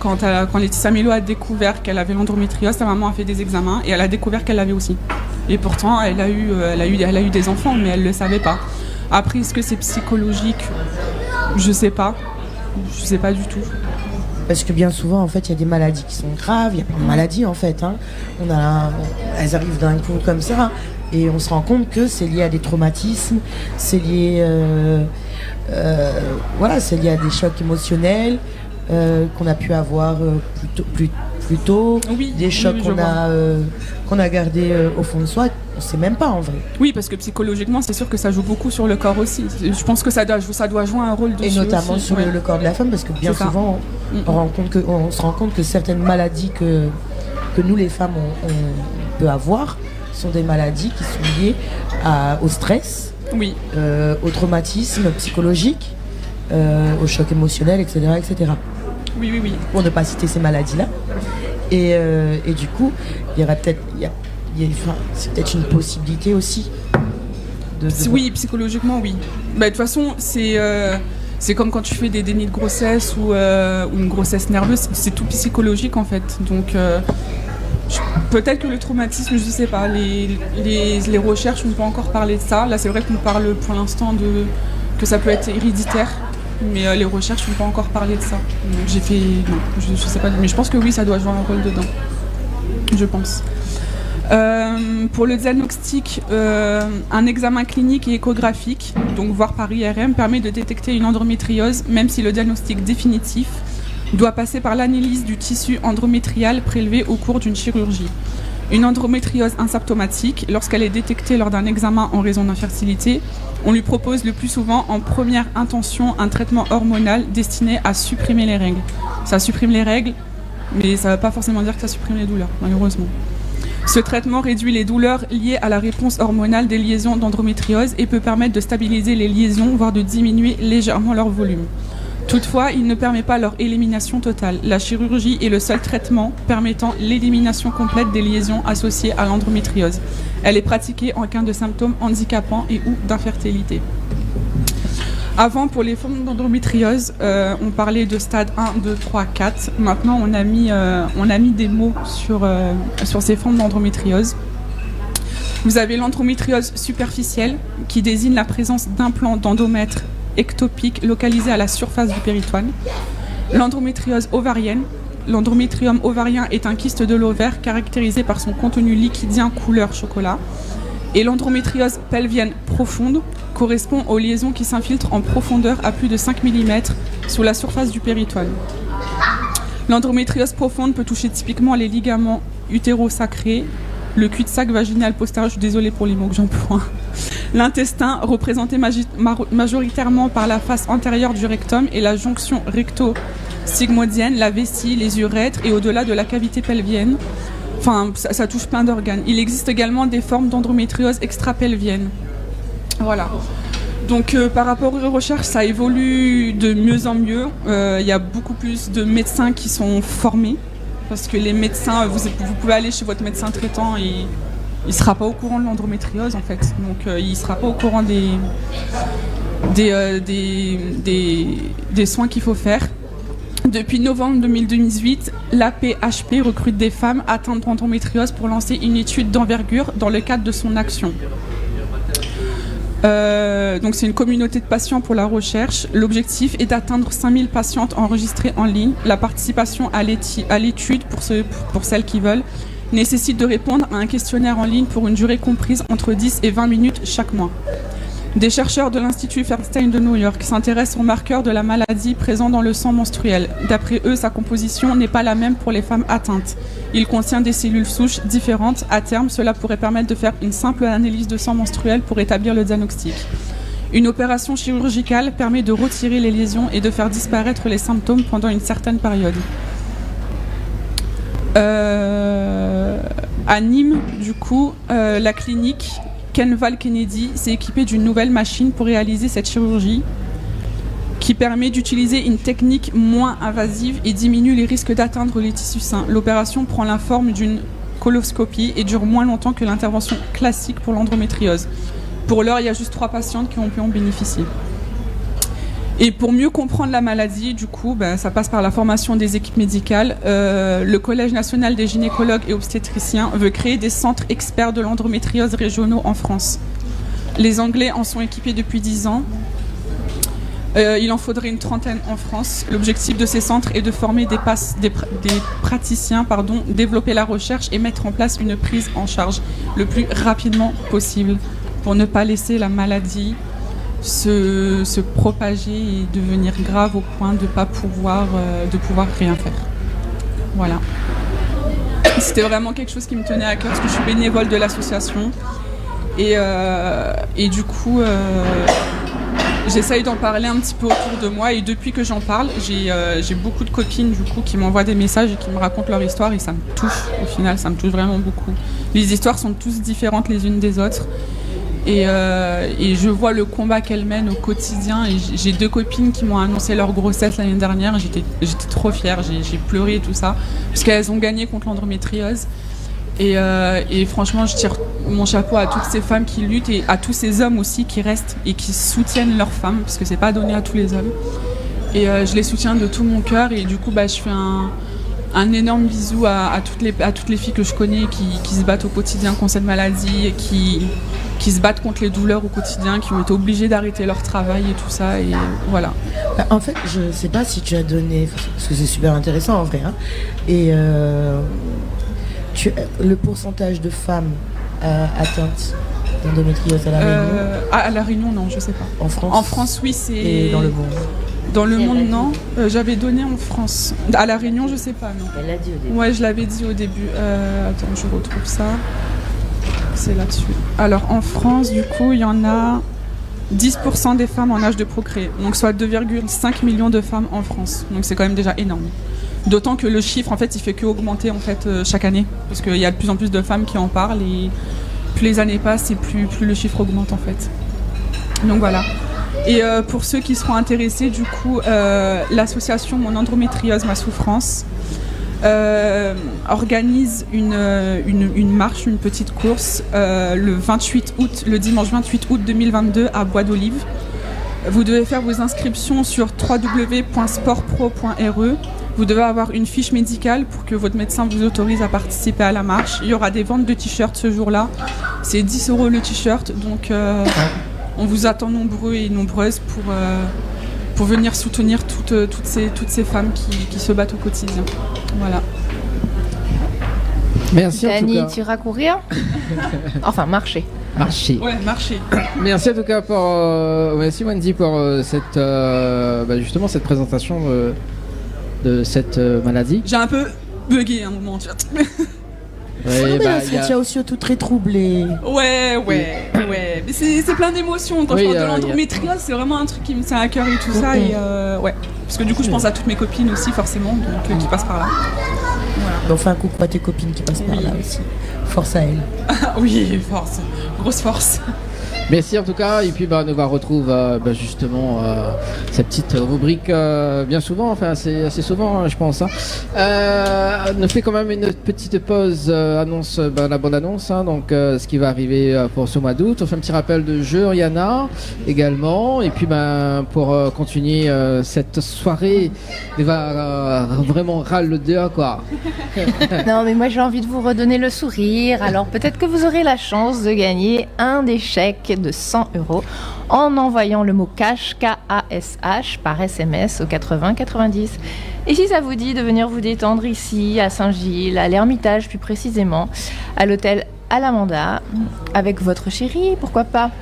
quand Laetitia Milo a découvert qu'elle avait l'endométriose, sa maman a fait des examens et elle a découvert qu'elle l'avait aussi. Et pourtant, elle a eu des enfants, mais elle ne le savait pas. Après, est-ce que c'est psychologique? Je sais pas. Je sais pas du tout. Parce que bien souvent, en fait, il y a des maladies qui sont graves. Il y a plein de maladies, en fait. Elles arrivent d'un coup comme ça. Et on se rend compte que c'est lié à des traumatismes. C'est lié, c'est lié à des chocs émotionnels qu'on a pu avoir plus tôt. Oui, des chocs qu'on a gardés au fond de soi. On ne sait même pas, en vrai. Oui, parce que psychologiquement, c'est sûr que ça joue beaucoup sur le corps aussi. Je pense que ça doit jouer un rôle dessus. Et notamment aussi, sur le corps de la femme, parce que bien souvent, on se rend compte que certaines maladies que nous, les femmes, on peut avoir, sont des maladies qui sont liées au stress, au traumatisme psychologique, au choc émotionnel, etc. etc. Oui. Pour ne pas citer ces maladies-là. Et du coup, il y aurait peut-être... c'est peut-être une possibilité aussi. Oui, psychologiquement, oui. De toute façon, c'est comme quand tu fais des dénis de grossesse ou une grossesse nerveuse, c'est tout psychologique en fait. Donc peut-être que le traumatisme, je sais pas, les recherches n'ont pas encore parlé de ça. Là, c'est vrai qu'on parle pour l'instant que ça peut être héréditaire, mais les recherches n'ont pas encore parlé de ça. Donc je sais pas, mais je pense que oui, ça doit jouer un rôle dedans. Je pense. Pour le diagnostic, un examen clinique et échographique, donc voire par IRM, permet de détecter une endométriose, même si le diagnostic définitif doit passer par l'analyse du tissu endométrial prélevé au cours d'une chirurgie. Une endométriose asymptomatique, lorsqu'elle est détectée lors d'un examen en raison d'infertilité, on lui propose le plus souvent en première intention un traitement hormonal destiné à supprimer les règles. Ça supprime les règles, mais ça ne veut pas forcément dire que ça supprime les douleurs, malheureusement. Ce traitement réduit les douleurs liées à la réponse hormonale des liaisons d'endométriose et peut permettre de stabiliser les liaisons, voire de diminuer légèrement leur volume. Toutefois, il ne permet pas leur élimination totale. La chirurgie est le seul traitement permettant l'élimination complète des liaisons associées à l'endométriose. Elle est pratiquée en cas de symptômes handicapants et ou d'infertilité. Avant, pour les formes d'endométriose, on parlait de stade 1, 2, 3, 4. Maintenant, on a mis des mots sur ces formes d'endométriose. Vous avez l'endométriose superficielle, qui désigne la présence d'implants d'endomètre ectopiques localisés à la surface du péritoine. L'endométriose ovarienne. L'endométrium ovarien est un kyste de l'ovaire caractérisé par son contenu liquidien couleur chocolat. Et l'endométriose pelvienne profonde correspond aux liaisons qui s'infiltrent en profondeur à plus de 5 mm sous la surface du péritoine. L'endométriose profonde peut toucher typiquement les ligaments utérosacrés, le cul-de-sac vaginal postérieur, je suis désolée pour les mots que j'emploie, l'intestin représenté majoritairement par la face antérieure du rectum et la jonction recto-sigmoïdienne, la vessie, les urètres et au-delà de la cavité pelvienne. Enfin, ça touche plein d'organes. Il existe également des formes d'endométriose extra-pelvienne. Voilà. Donc par rapport aux recherches, ça évolue de mieux en mieux. Il y a beaucoup plus de médecins qui sont formés. Parce que les médecins, vous pouvez aller chez votre médecin traitant et il ne sera pas au courant de l'endométriose en fait. Donc il ne sera pas au courant des soins qu'il faut faire. Depuis novembre 2018, l'AP-HP recrute des femmes atteintes d'endométriose pour lancer une étude d'envergure dans le cadre de son action. Donc c'est une communauté de patients pour la recherche. L'objectif est d'atteindre 5000 patientes enregistrées en ligne. La participation à l'étude, pour celles qui veulent, nécessite de répondre à un questionnaire en ligne pour une durée comprise entre 10 et 20 minutes chaque mois. Des chercheurs de l'Institut Feinstein de New York s'intéressent aux marqueurs de la maladie présents dans le sang menstruel. D'après eux, sa composition n'est pas la même pour les femmes atteintes. Il contient des cellules souches différentes. À terme, cela pourrait permettre de faire une simple analyse de sang menstruel pour établir le diagnostic. Une opération chirurgicale permet de retirer les lésions et de faire disparaître les symptômes pendant une certaine période. À Nîmes, du coup, la clinique Kenval Kennedy s'est équipée d'une nouvelle machine pour réaliser cette chirurgie qui permet d'utiliser une technique moins invasive et diminue les risques d'atteindre les tissus sains. L'opération prend la forme d'une coloscopie et dure moins longtemps que l'intervention classique pour l'endométriose. Pour l'heure, il y a juste 3 patientes qui ont pu en bénéficier. Et pour mieux comprendre la maladie, du coup, ça passe par la formation des équipes médicales. Le Collège national des gynécologues et obstétriciens veut créer des centres experts de l'endométriose régionaux en France. Les Anglais en sont équipés depuis 10 ans. Il en faudrait une trentaine en France. L'objectif de ces centres est de former des praticiens, développer la recherche et mettre en place une prise en charge le plus rapidement possible pour ne pas laisser la maladie se propager et devenir grave au point de pas pouvoir rien faire. Voilà. C'était vraiment quelque chose qui me tenait à cœur parce que je suis bénévole de l'association et du coup j'essaye d'en parler un petit peu autour de moi et depuis que j'en parle, j'ai beaucoup de copines du coup qui m'envoient des messages et qui me racontent leur histoire et ça me touche. Au final, ça me touche vraiment beaucoup. Les histoires sont toutes différentes les unes des autres. Et je vois le combat qu'elles mènent au quotidien. Et j'ai 2 copines qui m'ont annoncé leur grossesse l'année dernière. J'étais trop fière, j'ai pleuré et tout ça. Parce qu'elles ont gagné contre l'endométriose. Et franchement, je tire mon chapeau à toutes ces femmes qui luttent et à tous ces hommes aussi qui restent et qui soutiennent leurs femmes. Parce que c'est pas donné à tous les hommes. Et je les soutiens de tout mon cœur. Et du coup, je fais un énorme bisou à toutes les filles que je connais qui se battent au quotidien contre cette maladie et qui se battent contre les douleurs au quotidien, qui ont été obligées d'arrêter leur travail et tout ça, et voilà. En fait, je sais pas si tu as donné, parce que c'est super intéressant en vrai, hein, et le pourcentage de femmes atteintes d'endométriose à La Réunion à La Réunion, non, je sais pas. En France? En France, oui, c'est... Et dans le monde? Dans le monde, non. J'avais donné en France. À La Réunion, je sais pas, non. Elle l'a dit au début. Ouais, je l'avais dit au début. Attends, je retrouve ça. C'est là-dessus. Alors, en France, du coup, il y en a 10% des femmes en âge de procréer. Donc, soit 2,5 millions de femmes en France. Donc, c'est quand même déjà énorme. D'autant que le chiffre, en fait, il fait qu'augmenter en fait, chaque année. Parce qu'il y a de plus en plus de femmes qui en parlent. Et plus les années passent, et plus le chiffre augmente, en fait. Donc, voilà. Et pour ceux qui seront intéressés, du coup, l'association Mon Endométriose, Ma Souffrance organise une marche, une petite course le dimanche 28 août 2022 à Bois d'Olive. Vous devez faire vos inscriptions sur www.sportpro.re. Vous devez avoir une fiche médicale pour que votre médecin vous autorise à participer à la marche. Il y aura des ventes de t-shirts ce jour-là. C'est 10 € le t-shirt, donc on vous attend nombreux et nombreuses pour venir soutenir toutes ces femmes qui se battent au quotidien. Voilà. Merci en tout Dani, cas. tu iras courir? Enfin, marcher. Marcher. Ouais, marcher. Merci en tout cas merci Wendy pour justement cette présentation de cette maladie. J'ai un peu bugué à un moment, tu vois. Ouais, tu as aussi tout très troublé. Ouais. Mais c'est plein d'émotions. Quand je parle de l'endométriose, c'est vraiment un truc qui me tient à cœur et tout ça. Et ouais. Parce que du coup, je pense à toutes mes copines aussi, forcément, donc, qui passent par là. Voilà. Enfin, coucou à tes copines qui passent par là aussi. Force à elles. Oui, force. Grosse force. Merci en tout cas, et puis nous va retrouver justement cette petite rubrique bien souvent, enfin assez souvent je pense. On fait quand même une petite pause, annonce la bonne annonce, donc ce qui va arriver pour ce mois d'août. On fait un petit rappel de jeu Rihanna également, et puis pour continuer cette soirée, il va vraiment râle le dehors quoi. Non mais moi j'ai envie de vous redonner le sourire, alors peut-être que vous aurez la chance de gagner un des chèques de 100 € en envoyant le mot cash, K-A-S-H, par SMS au 80 90. Et si ça vous dit de venir vous détendre ici, à Saint-Gilles, à l'Ermitage plus précisément, à l'hôtel Alamanda, avec votre chérie, pourquoi pas.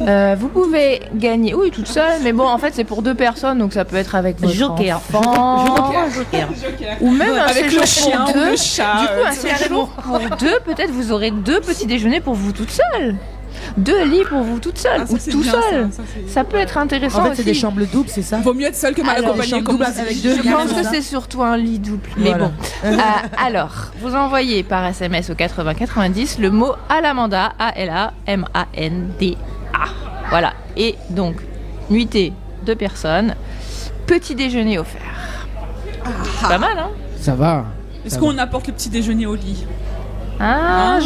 Vous pouvez gagner, oui, toute seule, mais bon, en fait, c'est pour 2 personnes, donc ça peut être avec votre Joker. enfant, Joker. ou même un avec séjour le chien pour ou 2. le chat. Du coup, un séjour pour 2, peut-être vous aurez 2 petits déjeuners pour vous toute seule. 2 lits pour vous toute seule, ou tout seul. Ça peut être intéressant En fait, aussi. c'est des chambres doubles, c'est ça? Vaut mieux être seul que mal accompagné. Avec 2 Je pense que c'est surtout un lit double. Mais Voilà. bon. Alors, vous envoyez par SMS au 80 90 le mot Alamanda, A-L-A-M-A-N-D-A. Voilà. Et donc, nuitée 2 personnes, petit déjeuner offert. C'est pas mal, hein? Ça va. Est-ce qu'on apporte le petit déjeuner au lit? Je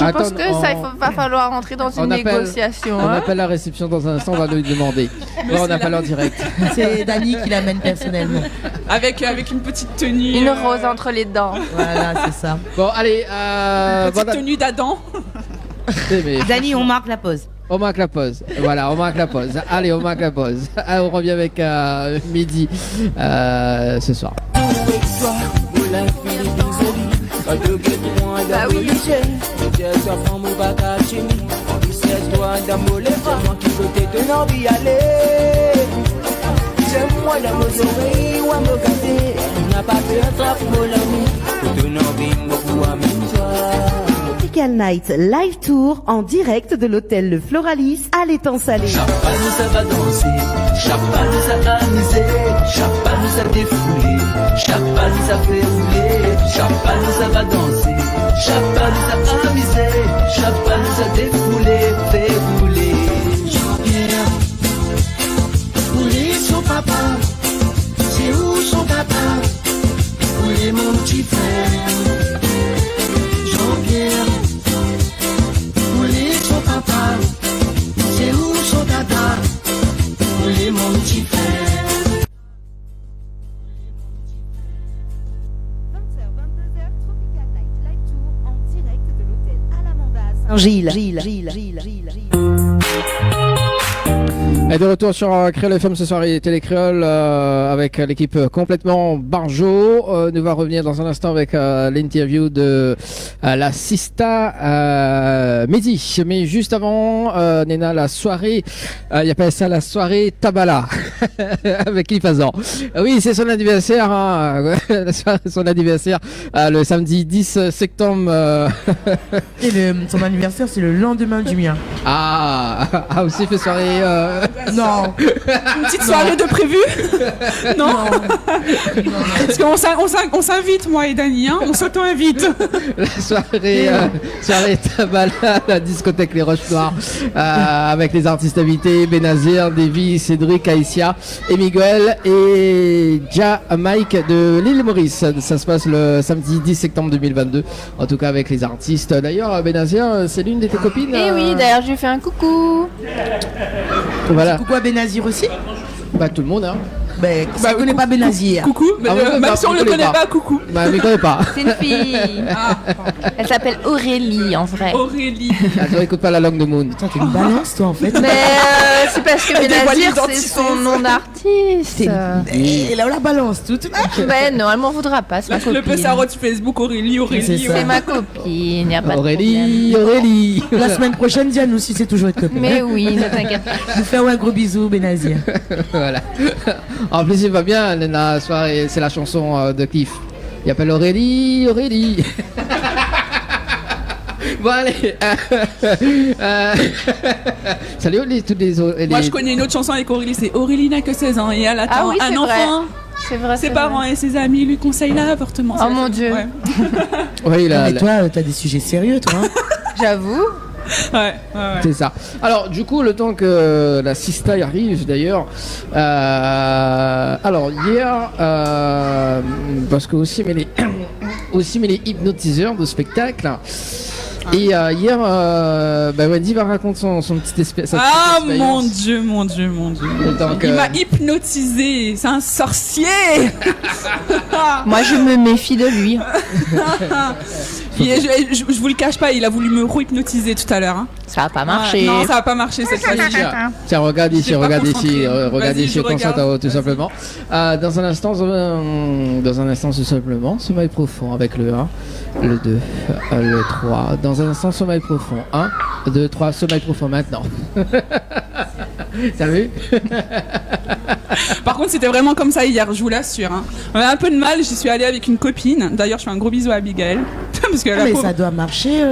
Attends, pense que ça, il va falloir rentrer dans une négociation. On appelle la réception dans un instant, on va lui demander. On appelle en direct. C'est Dani qui l'amène personnellement. Avec une petite tenue. Une rose entre les dents. Voilà, c'est ça. Bon, allez. Petite tenue d'Adam. Dani, on marque la pause. On marque la pause. Voilà, on marque la pause. Allez, on marque la pause. On revient avec Midi ce soir. Bah oui. Tropical Night Live Tour en direct de l'hôtel Le Floralis à l'étang salé. Chapanou ça va danser, Chapanou ça va amuser, Chapanou ça défouler, Chapanou ça fait rouler, Chapanou ça va danser, Chapanou ça amuser, Chapanou ça défouler, fait rouler. Jean-Pierre, où est son papa? C'est où son papa? Où est mon petit frère? Jean-Pierre, où est son papa? C'est où son tata? Où est mon petit frère? 20h, 22h, Tropical Night Live Tour en direct de l'hôtel Alamanda à Saint-Gilles. Et de retour sur Créole FM ce soir, il était les Créoles avec l'équipe complètement Barjo. Nous va revenir dans un instant avec l'interview de la Sista Midi. Mais juste avant, Néna, la soirée, il y a pas ça, la soirée Tabala avec Lifazan. Oui, c'est son anniversaire, hein, la soirée, son anniversaire, le samedi 10 septembre. Et son anniversaire, c'est le lendemain du mien. Aussi fait soirée. Non. Une petite soirée de prévu. Non. Parce qu'on s'invite, moi et Dani, hein, on s'auto-invite. La soirée Tabala, la discothèque Les Roches Noires, avec les artistes invités Benazir, Davy, Cédric, Aïssia et Miguel et Mike de l'île Maurice. Ça se passe le samedi 10 septembre 2022, en tout cas avec les artistes. D'ailleurs, Benazir, c'est l'une de tes copines. Eh oui, d'ailleurs, je lui fais un coucou. Voilà. Coucou à Benazir aussi. Bah tout le monde, hein. Ça connaît pas Benazir. Coucou, même si on le connaît pas, coucou. Bah mais connaît pas. C'est une fille. Elle s'appelle Aurélie en vrai. Aurélie. Tu écoutes pas la langue de Moon. T'es une balance toi en fait. Mais c'est parce que Benazir c'est son nom d'artiste. Et là on la balance toute. Ben non, elle m'en voudra pas, c'est ma copine. Le peu ça sur Facebook, Aurélie. C'est ma copine, y a pas de Aurélie. La semaine prochaine, dis-nous si c'est toujours être copine. Mais oui, ne t'inquiète pas. Nous faisons un gros bisou, Benazir. Voilà. En plus, il va bien, la soirée, c'est la chanson de Cliff. Il appelle Aurélie. Bon, allez. Salut, toutes les autres. Moi, je connais une autre chanson avec Aurélie, c'est Aurélie n'a que 16 ans et elle attend un enfant. C'est vrai. Ses parents et ses amis lui conseillent l'avortement. Oh mon Dieu. Oui, mais toi, t'as des sujets sérieux, toi. J'avoue. Ouais. C'est ça. Alors, du coup, le temps que la Sista arrive, d'ailleurs. Alors, hier, parce que aussi, mais les hypnotiseurs de spectacle. Et hier, Wendy va raconter son petit expérience. Ah mon dieu. Donc, il m'a hypnotisé, c'est un sorcier. Moi, je me méfie de lui. Je vous le cache pas, il a voulu me re-hypnotiser tout à l'heure. Hein. Ça va pas marcher. Non, ça va pas marcher cette fois-ci. Tiens, regarde ici, concentre-toi tout simplement. Dans un instant, tout simplement, sommeil profond avec le 1, le 2, le 3. Dans un instant, sommeil profond. 1, 2, 3, sommeil profond maintenant. T'as vu? Par contre, c'était vraiment comme ça hier, je vous l'assure. Hein. On avait un peu de mal, j'y suis allée avec une copine. D'ailleurs, je fais un gros bisou à Abigail. Parce que mais ça doit marcher.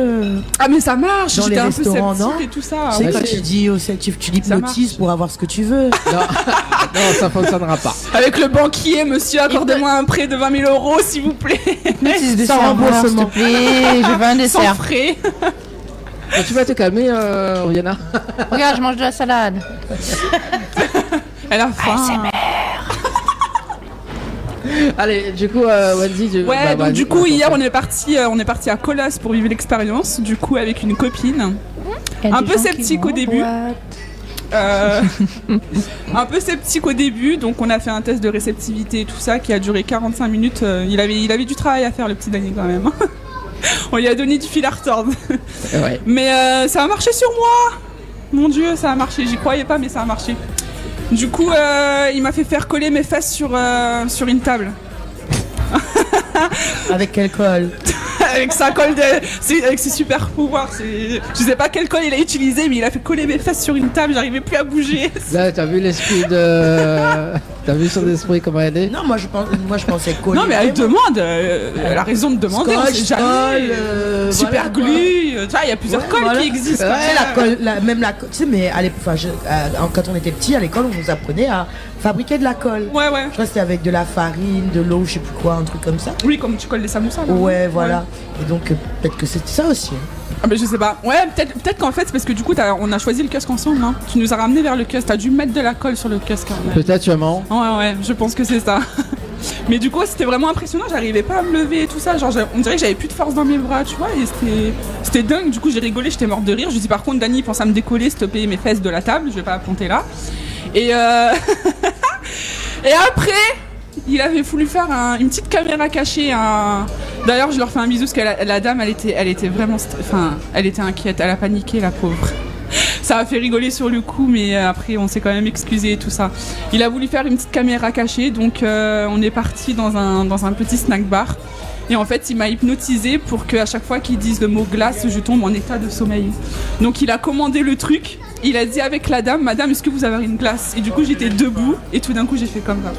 Ah, mais ça marche. Dans les restaurants, non? Et tout ça. C'est quand tu dis tu l'hypnotises pour avoir ce que tu veux. Non, ça fonctionnera pas. Avec le banquier, monsieur, accordez-moi un prêt de 20 000 € s'il vous plaît. Sans remboursement, s'il te plaît. Je veux un dessert. Sans frais. Tu vas te calmer, Rihanna. Regarde, je mange de la salade. Elle a faim. Allez, du coup, Wendy, donc du coup, hier, on est parti à Colas pour vivre l'expérience. Du coup, avec une copine. Un peu sceptique au début. Un peu sceptique au début, donc on a fait un test de réceptivité et tout ça qui a duré 45 minutes. Il avait du travail à faire, le petit Dany, quand même. On lui a donné du fil à retordre. Ouais. Mais ça a marché sur moi. Mon Dieu, ça a marché. J'y croyais pas, mais ça a marché. Du coup, il m'a fait faire coller mes fesses sur une table. Avec quel col? Avec sa colle avec ses super pouvoirs. Je sais pas quel col il a utilisé, mais il a fait coller mes fesses sur une table, j'arrivais plus à bouger. Là, t'as vu l'esprit de... T'as vu son esprit comment elle est? Non, moi je pensais coller. Non, mais elle demande, elle a raison de demander. Scotch, on sait jamais. Super voilà, glue, tu vois, il y a plusieurs colles qui existent. Même la colle, tu sais, mais quand on était petit à l'école, on nous apprenait à fabriquer de la colle. Ouais. Je crois que c'était avec de la farine, de l'eau, je sais plus quoi, un truc comme ça. Oui, comme tu colles des samoussas. Ouais, voilà. Ouais. Et donc, peut-être que c'était ça aussi. Ah mais je sais pas. Ouais, peut-être qu'en fait, c'est parce que du coup, on a choisi le kiosque ensemble. Hein. Tu nous as ramené vers le kiosque. T'as dû mettre de la colle sur le kiosque. Peut-être, sûrement. Ouais, je pense que c'est ça. Mais du coup, c'était vraiment impressionnant. J'arrivais pas à me lever et tout ça. Genre, on dirait que j'avais plus de force dans mes bras, tu vois. Et c'était dingue. Du coup, j'ai rigolé, j'étais morte de rire. Je dis par contre, Dany pense à me décoller, stopper mes fesses de la table. Je vais pas compter là. Et et après. Il avait voulu faire une petite caméra cachée. D'ailleurs, je leur fais un bisou parce que la dame, elle était vraiment, elle était inquiète, elle a paniqué, la pauvre. Ça a fait rigoler sur le coup, mais après, on s'est quand même excusé et tout ça. Il a voulu faire une petite caméra cachée, donc on est parti dans un petit snack bar. Et en fait, il m'a hypnotisé pour qu'à chaque fois qu'il dise le mot glace, je tombe en état de sommeil. Donc, il a commandé le truc. Il a dit avec la dame, madame, est-ce que vous avez une glace? Et du coup, j'étais debout et tout d'un coup, j'ai fait comme ça.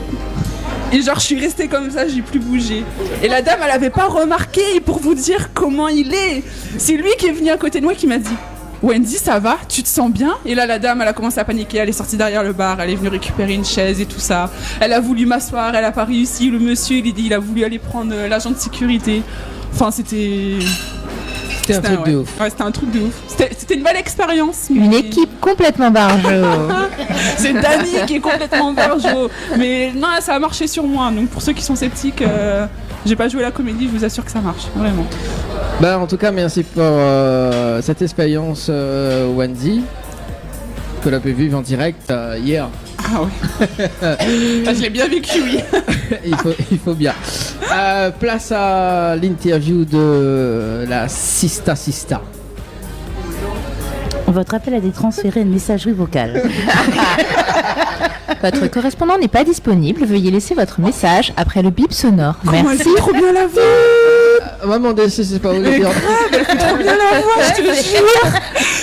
Et genre, je suis restée comme ça, j'ai plus bougé. Et la dame, elle avait pas remarqué, pour vous dire comment il est. C'est lui qui est venu à côté de moi qui m'a dit Wendy, ça va? Tu te sens bien? Et là, la dame, elle a commencé à paniquer, elle est sortie derrière le bar, elle est venue récupérer une chaise et tout ça. Elle a voulu m'asseoir, elle a pas réussi. Le monsieur, il a voulu aller prendre l'agent de sécurité. Enfin, c'était un truc de ouf. Ouais, c'était un truc de ouf. C'était une belle expérience. Une équipe complètement barjo. C'est Dany qui est complètement barjo. Mais non, ça a marché sur moi. Donc pour ceux qui sont sceptiques, j'ai pas joué la comédie, je vous assure que ça marche, vraiment. Bah en tout cas, merci pour cette expérience, Wendy, que l'on a pu vivre en direct hier. Ah ouais. Je l'ai bien vécu, oui. il faut bien. Place à l'interview de la Sista. Votre appel a été transféré à une messagerie vocale. Votre correspondant n'est pas disponible. Veuillez laisser votre message après le bip sonore. Merci. Elle fait trop bien la voix. Maman, c'est pas où elle fait trop bien la voix, je te jure.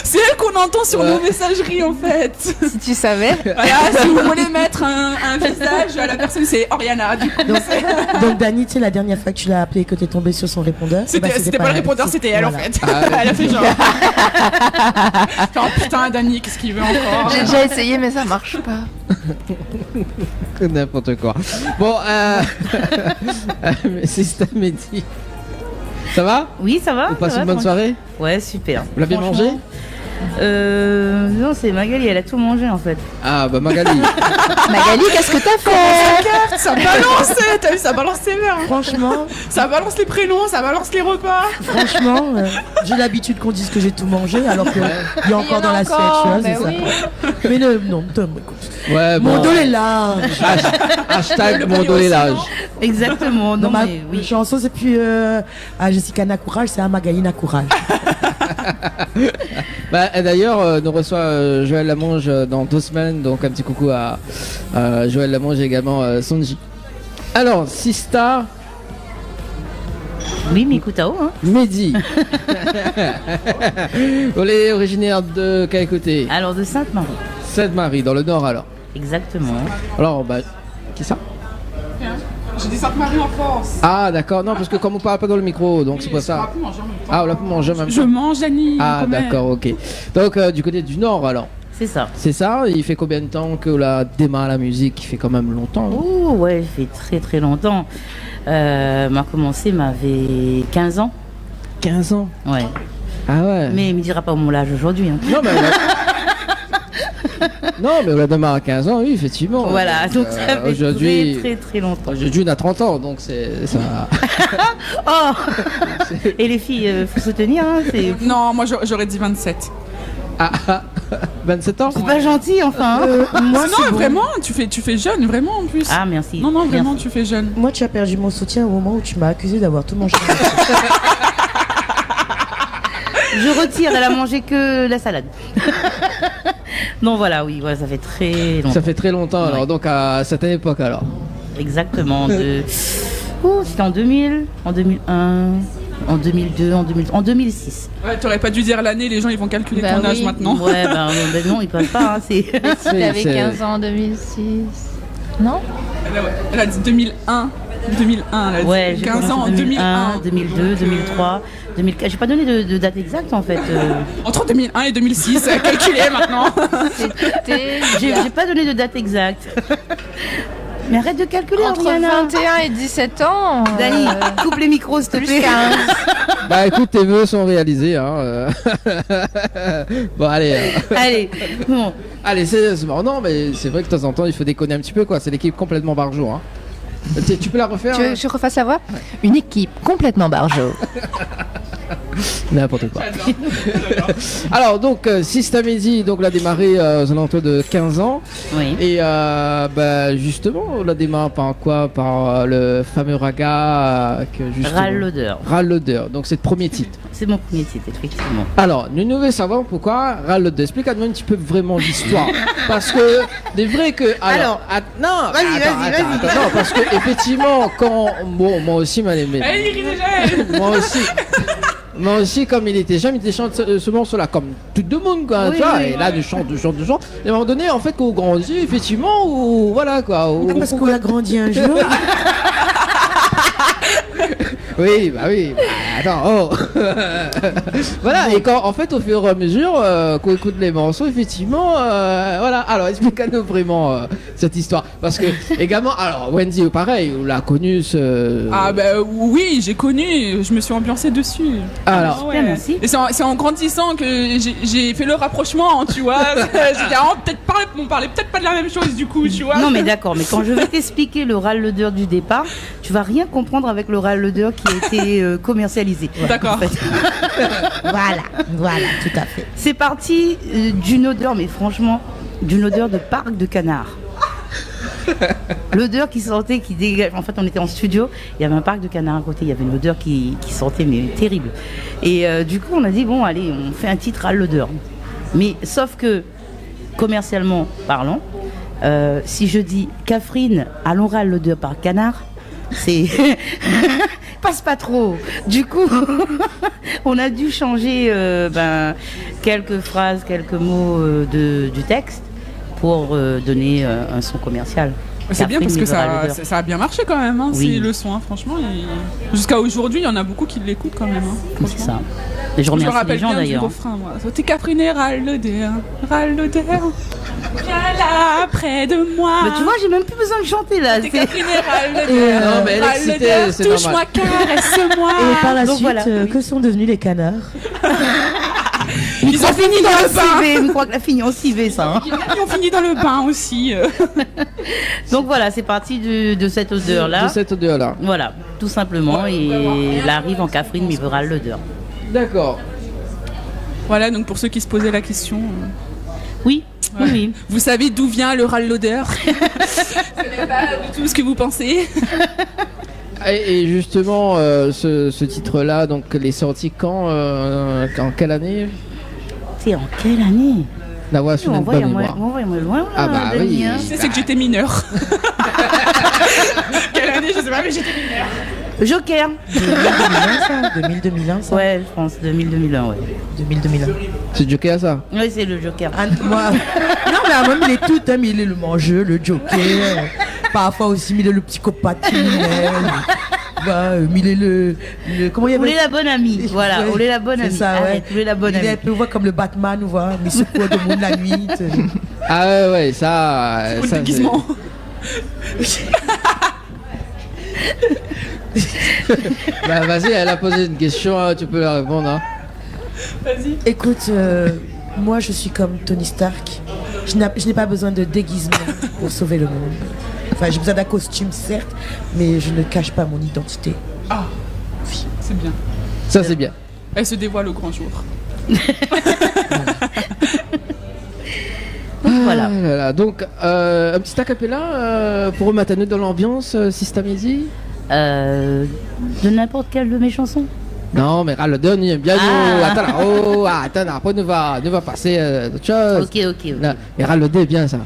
C'est elle qu'on entend sur nos messageries en fait. Si tu savais. Voilà, si vous voulez mettre un visage à la personne, c'est Oriana. Du coup, donc Dany, tu sais, la dernière fois que tu l'as appelée et que t'es tombée sur son répondeur, c'était pas le répondeur, c'était elle en fait. Elle a fait genre. Oh putain, Dany, qu'est-ce qu'il veut encore? J'ai déjà essayé, mais ça marche pas. N'importe quoi. Bon, mais Sista Mehdi. Ça va? Oui, ça va. Vous passez ça va, une bonne soirée? Ouais, super. Vous l'avez bien mangé? Non, c'est Magali, elle a tout mangé en fait. Ah bah Magali. Magali, qu'est-ce que t'as fait? Ça balance, t'as vu, ça balance ses mères. Franchement, Ça balance les prénoms, ça balance les repas. franchement, j'ai l'habitude qu'on dise que j'ai tout mangé alors qu'il y a encore dans l'assiette, tu vois, c'est ça. Mais non, Tom, écoute. Ouais, bon. Mon dos est là. Hashtag mon dos est large. Exactement. Non, Non, ma mais chanson, c'est plus à Jessica Nacourage, c'est à Magali Nacourage. Bah, et d'ailleurs, nous reçoit Joël Lamonge dans 2 semaines, donc un petit coucou à Joël Lamonge et également Sonji. Alors, Sista. Oui, mais écoute, hein. Mehdi. On est originaire de quel côté? Alors, de Sainte-Marie. Sainte-Marie, dans le nord alors. Exactement. Alors, bah, qui ça? J'ai dit Sainte-Marie en France. Ah, d'accord, non, parce que comme on parle pas dans le micro, donc c'est pas ça. Ah, on l'a pas mangé en même temps. Je mange, Annie. Ah, d'accord, ok. Donc, du côté du nord alors. C'est ça. C'est ça. Il fait combien de temps que la démarre la musique? Il fait quand même longtemps. Hein. Oh, ouais, il fait très très longtemps. M'a commencé, m'avait 15 ans. 15 ans? Ouais. Ah ouais. Mais il me dira pas mon âge aujourd'hui. Hein. Non, mais non, mais on la démarre à 15 ans, oui, effectivement. Voilà, donc ça fait aujourd'hui, très très longtemps. Aujourd'hui, on a 30 ans, donc c'est ça. Oh. Et les filles, faut se tenir. Hein, non, moi j'aurais dit 27. Ah, 27 ans? C'est pas gentil, enfin. Moi, non, bon. vraiment, tu fais jeune, vraiment en plus. Ah, merci. Non, vraiment, merci. tu fais jeune. Moi, tu as perdu mon soutien au moment où tu m'as accusé d'avoir tout mangé. Je retire, elle a mangé que la salade. Non, voilà, oui, voilà, ça fait très longtemps. Ça fait très longtemps, alors, donc à cette époque, alors. Exactement. C'était en 2000, en 2001, en 2002, en 2006. Ouais, t'aurais pas dû dire l'année, les gens ils vont calculer ton âge maintenant. Ouais, non, ils peuvent pas. Hein, Si t'avais 15 ans en 2006. Non? Elle a dit 2001. 2001, elle a dit ouais, 15 ans en 2001. 2002, 2003, 2004. J'ai pas donné de date exacte en fait. Entre 2001 et 2006, calculé maintenant. J'ai pas donné de date exacte. Mais arrête de calculer, entre Oriana. 21 et 17 ans. Dani, coupe les micros s'il te plaît. Bah écoute, tes vœux sont réalisés. Hein. Bon, allez. Allez, bon. Allez, sérieusement. Non, mais c'est vrai que de temps en temps, il faut déconner un petit peu, quoi. C'est l'équipe complètement barjo. Hein. Tu peux la refaire? Tu veux que je refasse la voix? Une équipe complètement barjo. N'importe quoi. Alors donc Sista Mehdi, donc l'a démarré aux alentours de 15 ans. Oui. Et bah, justement on l'a démarré par quoi? Par le fameux raga que justement... Râle l'odeur. Râle l'odeur. Donc c'est le premier titre. C'est mon premier titre, effectivement. Alors nous voulons savoir pourquoi Râle l'odeur. Explique-nous un petit peu vraiment l'histoire. Parce que c'est vrai que non, vas-y. Non, parce que effectivement quand moi aussi m'a aimé. Moi aussi, comme il était jeune, il chante ce morceau-là, comme tout le monde, quoi, oui, tu vois, oui, et là, de chant. Et à un moment donné, en fait, quand on grandit, effectivement, ou voilà, quoi. Parce qu'on a grandi un jour. Oui, bah, attends, oh. Voilà, et quand, en fait, au fur et à mesure qu'on écoute les morceaux, effectivement, voilà. Alors, explique-nous vraiment cette histoire. Parce que, également, alors, Wendy, pareil, on l'a connu ce... Ah, bah oui, j'ai connu, je me suis ambiancée dessus. Alors, super, merci. Et c'est en grandissant que j'ai fait le rapprochement, tu vois. J'ai dit, on parlait peut-être pas de la même chose, du coup, tu vois. Non, mais d'accord, mais quand je vais t'expliquer le râle l'odeur du départ, tu vas rien comprendre avec le râle l'odeur qui a été commercialisé. D'accord. En fait. Voilà, tout à fait. C'est parti d'une odeur, mais franchement, d'une odeur de parc de canard. L'odeur qui sentait, qui dégage. En fait, on était en studio, il y avait un parc de canards à côté, il y avait une odeur qui sentait, mais terrible. Et du coup, on a dit, bon, allez, on fait un titre râle l'odeur. Mais sauf que, commercialement parlant, si je dis Catherine, allons râle l'odeur par canard, c'est passe pas trop. Du coup, on a dû changer quelques phrases, quelques mots du texte pour donner un son commercial. C'est bien parce que ça a bien marché quand même, hein, oui. C'est le son, hein, franchement. Jusqu'à aujourd'hui, il y en a beaucoup qui l'écoutent quand même. Hein, c'est ça. Et je remercie les gens d'ailleurs. T'es Catherine, râle l'odeur, râle l'odeur. Viens là, près de moi. Mais tu vois, j'ai même plus besoin de chanter là. T'es Catherine et Ral le Et, Deur. non, mais elle est Ral le excitée, Deur, c'est touche-moi, normal. caresse-moi. Et par la Donc suite, voilà. que sont devenus les canards? Ils ont fini dans le bain. Je crois que la fini en civet, ça. Hein. Ils ont fini dans le bain aussi. Donc voilà, c'est parti de cette odeur-là. De cette odeur-là. Voilà, tout simplement. Et elle arrive en Catherine, mais verra l'odeur. D'accord. Voilà, donc pour ceux qui se posaient la question. Oui, ouais. oui. Vous savez d'où vient le ral l'odeur? Ce n'est pas du tout ce que vous pensez. Et justement, ce titre-là, donc, il est sorti quand en quelle année? C'est en quelle année? La voix sur une bonne mémoire. Envoyez-moi loin. Ah bah oui. C'est que j'étais mineure. Quelle année, je sais pas, mais j'étais mineure. Joker. 2000-2001, ça. Ouais, je pense 2000-2001, ouais. 2000-2001. C'est Joker, ça? Oui, c'est le Joker. Moi, non, mais moi, il est tout, hein, mais il est le mangeur, le joker. Parfois aussi, il est le psychopathe criminel. Bah, il est le comment il y Vous voulez la bonne amie, voilà. Vous voulez la bonne amie. C'est ça, ouais. Arrête, vous voulez la bonne il est amie. un peu voit comme le Batman, on voit, mais secours de monde la nuit. Ah ouais, ça. Pour le ça, déguisement. Bah vas-y, elle a posé une question, hein, tu peux la répondre. Hein. Vas-y. Écoute, moi je suis comme Tony Stark. Je n'ai pas besoin de déguisement pour sauver le monde. Enfin, j'ai besoin d'un costume, certes, mais je ne cache pas mon identité. Ah, c'est bien. Ça, c'est bien. Elle se dévoile au grand jour. Voilà. Ah là là. Donc, un petit acapella pour remettre dans l'ambiance, Système Easy. De n'importe quelle de mes chansons. Non, mais le dernier, bien nous. Attends, après nous va passer d'autres choses. Ok. Là, mais Ralodé, bien ça.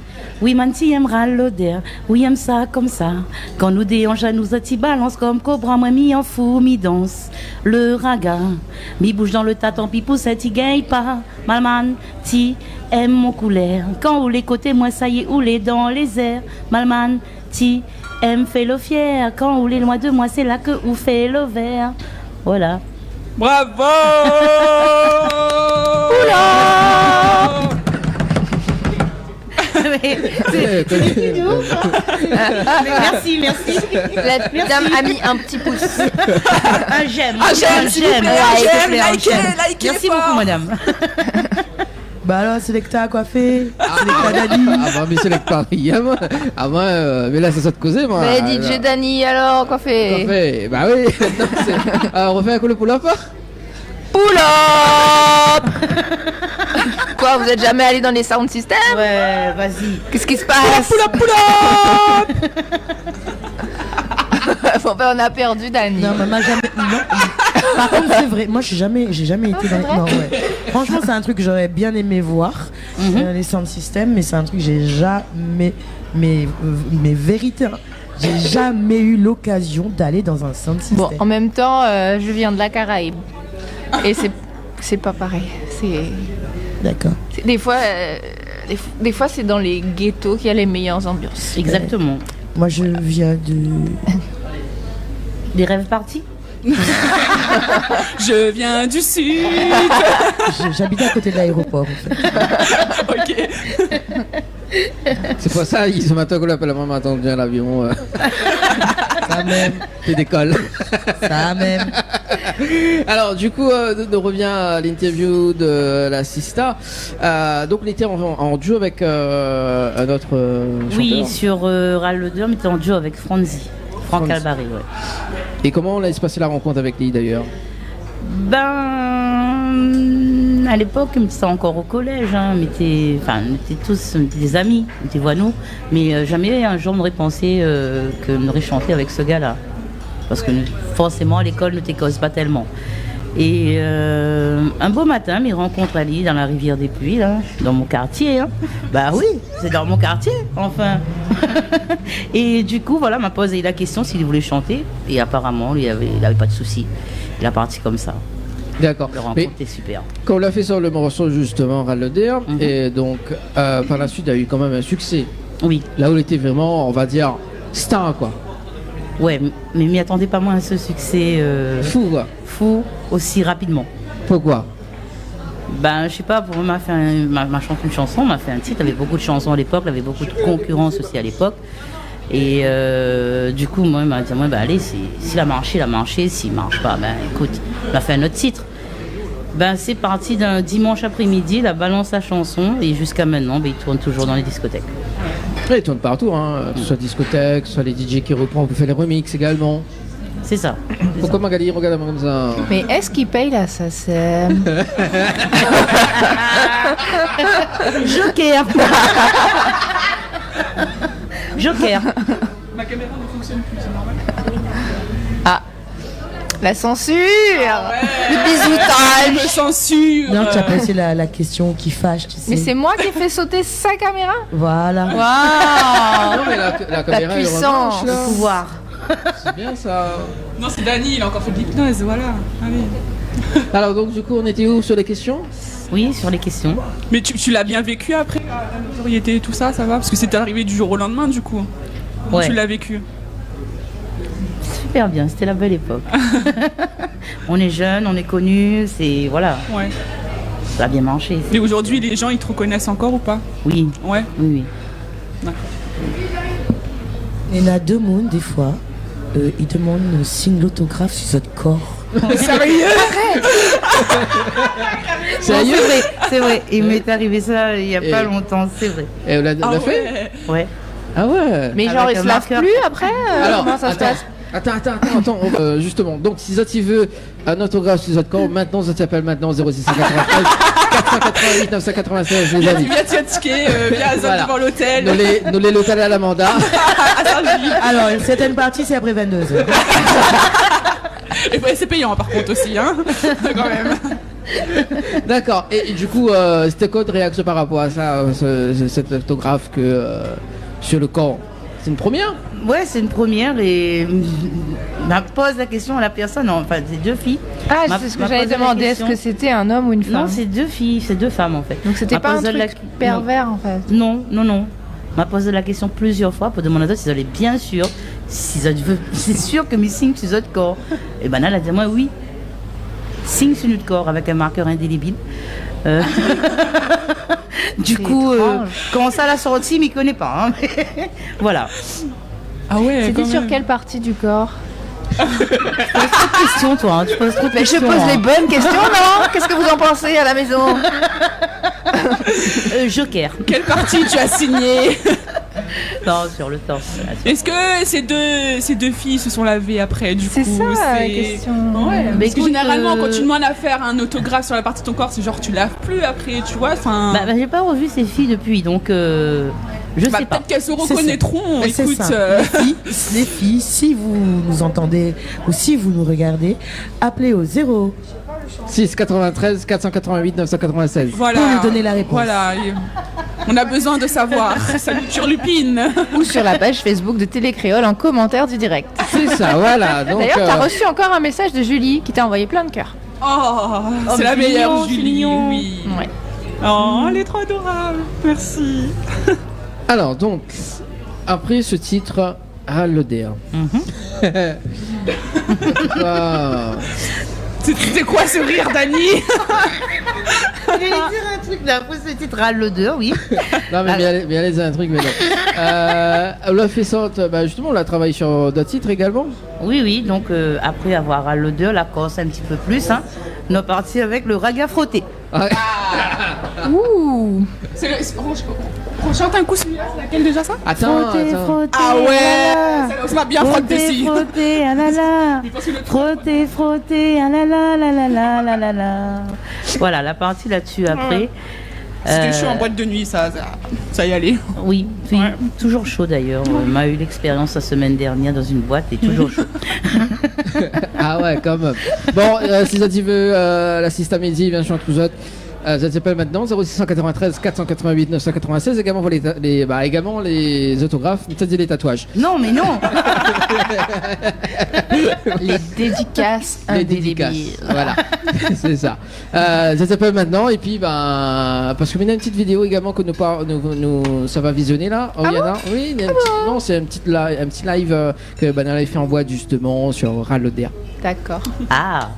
Oui, Manti aime ralloder, oui, aime ça comme ça. Quand nous déhanche, nous ati balance comme cobra, moi mi en fou, mi danse. Le raga, mi bouge dans le tâton, pi poussette, il gagne pas. Malman, ti aime mon couleur. Quand ou les côtés, moi ça y est, ou les dans les airs. Malman, ti aime fait le fier. Quand ou les loin de moi, c'est là que ou fait le vert. Voilà. Bravo. Merci. La dame a mis un petit pouce. Un j'aime. S'il vous plaît, likez Merci fort. beaucoup, madame. Bah alors, Selecta a coiffé. Selecta Dani. Ah bah, mais c'est le Paris. Ah moi, mais là, c'est ça de causer, moi. Mais DJ Dani, alors, quoi fait? Bah oui. Non, on refait un coup le pull-up. Pull-up. Quoi, vous êtes jamais allé dans les sound systems? Ouais, vas-y. Qu'est-ce qui se passe? Pull-up. Bon ben on a perdu Dani. Non, maman jamais. Non. Par contre, c'est vrai. Moi, j'ai jamais été dans les. Non, ouais. Franchement, c'est un truc que j'aurais bien aimé voir, les sound systems, mais c'est un truc que j'ai jamais. Mais vérité, hein, j'ai jamais eu l'occasion d'aller dans un sound system. Bon, en même temps, je viens de la Caraïbe et c'est pas pareil. D'accord. Des fois, c'est dans les ghettos qu'il y a les meilleures ambiances. Exactement. Moi, je viens de. Des rêves partis. Je viens du sud. J'habite à côté de l'aéroport, en fait. Ok. C'est pour ça ils se m'attendent qu'on l'appelle la maman attendue à l'avion. Ça même. Tu décolles. Ça même. Alors du coup, on revient à l'interview de la Sista. Donc on était en duo avec un autre chanteur. Oui, sur Ral le Deur, mais t'es en duo avec Franzi. Franck Albaré, ouais. Et comment on a passé la rencontre avec lui d'ailleurs? Ben, à l'époque, on était encore au collège, hein, on était des amis, on était nous, mais jamais un jour on aurait pensé qu'on aurait chanté avec ce gars-là. Parce que forcément, à l'école, ne t'écose pas tellement. Et un beau matin, mes rencontres Ali dans la rivière des Pluies, là, dans mon quartier. Hein. Bah oui, c'est dans mon quartier, enfin. Et du coup, voilà, m'a posé la question s'il voulait chanter. Et apparemment, il avait pas de souci. Il a parti comme ça. D'accord. La rencontre était super. Quand on l'a fait sur le morceau justement Ral le Deur, et donc par la suite, il a eu quand même un succès. Oui. Là où il était vraiment, on va dire, star quoi. Ouais, mais m'y attendez pas moins à ce succès fou quoi. Fou aussi rapidement. Pourquoi? Ben, je sais pas, pour m'a fait m'a chanté une chanson, m'a fait un titre, il y avait beaucoup de chansons à l'époque, il y avait beaucoup de concurrence aussi à l'époque. Et du coup, moi, il m'a dit, bah, allez, s'il a marché, s'il marche pas, ben écoute, il m'a fait un autre titre. Ben, c'est parti d'un dimanche après-midi, il a balancé sa chanson, et jusqu'à maintenant, ben, il tourne toujours dans les discothèques. Il tourne partout, hein, que ce soit discothèque, que ce soit les DJ qui reprennent, vous faites les remixes également. C'est ça. Pourquoi Magali regarde comme ça? Mais est-ce qu'il paye la SACEM? Joker. Joker. Ma caméra ne fonctionne plus, c'est normal. Ah, la censure. Le Je bisoutage. censure. Non, tu as passé la question qui fâche, tu sais. Mais c'est moi qui ai fait sauter sa caméra. Voilà. Waouh. Non, mais la caméra, elle puissance. remarche, là. Le pouvoir. C'est bien ça. Non, c'est Dany, il a encore fait de l'hypnose, voilà. Allez. Alors donc du coup on était où sur les questions? Oui, sur les questions. Mais tu l'as bien vécu après, la notoriété et tout ça, ça va? Parce que c'était arrivé du jour au lendemain, du coup. Comment Ouais. tu l'as vécu? Super bien, c'était la belle époque. On est jeunes, on est connus, c'est... Voilà, Ouais. ça a bien marché. Mais aujourd'hui, les gens, ils te reconnaissent encore ou pas? Oui, Ouais. oui, oui. D'accord. Il y en a deux mondes, des fois. Ils demandent un signe l'autographe sur votre corps. Sérieux? Sérieux? Non, c'est vrai. Il m'est arrivé ça il y a Et- pas longtemps, c'est vrai. Et on l'a Ah fait? ouais. Ouais. Ah ouais. Mais genre, Avec il un se lave marqueur. plus après comment ça se passe? Attends, justement. Donc, si Zot, il veut un autographe sur votre corps, maintenant, Zot s'appelle maintenant 0693 488 996, les amis. Viens tiquer, viens à Zot Voilà. devant l'hôtel. Nous les l'hôtel à l'Amanda. À Saint-Gilles. Alors, une certaine partie, c'est après 22h. Et ouais, c'est payant par contre aussi, hein. Quand même. D'accord. Et du coup, c'était quoi de réaction par rapport à ça, cet autographe que sur le corps? C'est une première? Ouais, c'est une première et pose la question à la personne, enfin c'est deux filles. Ah, M'a- c'est ce que m'a j'allais posé la demander. Est-ce question. que c'était un homme ou une femme? Non, c'est deux filles, c'est deux femmes en fait. Donc c'était M'a pas un posé truc la- pervers en fait. Non. M'a posé la question plusieurs fois pour demander s'ils allaient bien sûr, c'est sûr que mes signes sur votre corps. Et ben là, elle a dit moi oui. Signe sur notre corps avec un marqueur indélébile. Du C'est coup, étrange. comment ça l'a sorti, mais il connaît pas. Hein. Voilà. Ah ouais, C'était quand sur même. quelle partie du corps? Tu poses trop de questions, toi. Hein. Tu poses trop de Mais je questions. pose hein. les bonnes questions, non? Qu'est-ce que vous en pensez à la maison? Joker. Quelle partie tu as signé? Non, sur le torse. Est-ce que ces deux filles se sont lavées après du coup? C'est ça la question. Ouais, Mais parce que écoute, généralement quand tu demandes à faire un autographe sur la partie de ton corps, c'est genre tu laves plus après, tu vois, enfin... Bah, j'ai pas revu ces filles depuis, donc je sais pas. peut-être qu'elles se reconnaîtront, Mais c'est écoute... ça. Les filles, si vous nous entendez ou si vous nous regardez, appelez au 0 6 93 488 996. Voilà. pour nous donner la réponse. Voilà. On a besoin de savoir. Salut Turlupine. Ou sur la page Facebook de Télécréole en commentaire du direct. C'est ça, voilà. Donc, D'ailleurs, t'as reçu encore un message de Julie qui t'a envoyé plein de cœurs. Oh, c'est mais la c'est meilleure mignon, c'est Julie, mignon. oui. Ouais. Oh, elle est trop adorable. Merci. Alors, donc, après ce titre, Hallodère. C'était quoi ce rire, Dany? J'allais dire un truc là, après ce titre à l'odeur, oui. Non, mais bien les un truc, mais non. La Fessante, justement, on a travaillé sur d'autres titres également. Oui, donc après avoir à l'odeur, la Corse un petit peu plus, hein, on est parti avec le raga frotté. Ouh. On chante un coup celui-là, c'est laquelle déjà ça? Attends. Frotter, Ah ouais, ah là là. ça m'a bien frotté ici. Frotter, ah là là. Frotter, ah là là, là là là, là là là. Voilà, la partie là-dessus après. C'était chaud en boîte de nuit, ça y allait. Oui, toujours chaud d'ailleurs. On a eu l'expérience la semaine dernière dans une boîte et toujours chaud. Ah ouais, quand même. Bon, si ça veut l'assiste à midi, bien sûr, tous autres. Ça s'appelle maintenant 0693 488 996. Également, également les autographes, c'est-à-dire les tatouages. Non, mais non. Les dédicaces Les dédicaces, voilà, c'est ça. Ça s'appelle maintenant, et puis parce que maintenant une petite vidéo également que ça va visionner là. Oh, il y en a. Oui, il y a non, c'est un petit live que Banal a fait en boîte justement sur Rallodère. D'accord. Ah.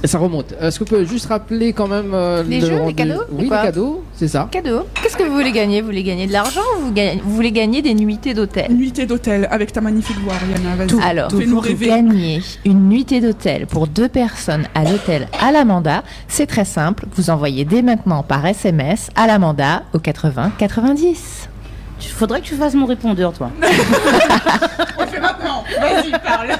Ça remonte. Est-ce que vous pouvez juste rappeler quand même Les le jeux, rendu... les cadeaux? Oui, les Quoi cadeaux, c'est ça. Cadeau. Qu'est-ce que vous voulez gagner? Vous voulez gagner de l'argent ou vous voulez gagner des nuitées d'hôtel? Nuitée d'hôtel avec ta magnifique voix, Rihanna. Vas-y. Alors, fais-nous pour rêver. gagner une nuitée d'hôtel pour 2 personnes à l'hôtel à l'Amanda, c'est très simple. Vous envoyez dès maintenant par SMS à l'Amanda au 80 90. Il faudrait que tu fasses mon répondeur, toi. On le fait maintenant. Vas-y, parle.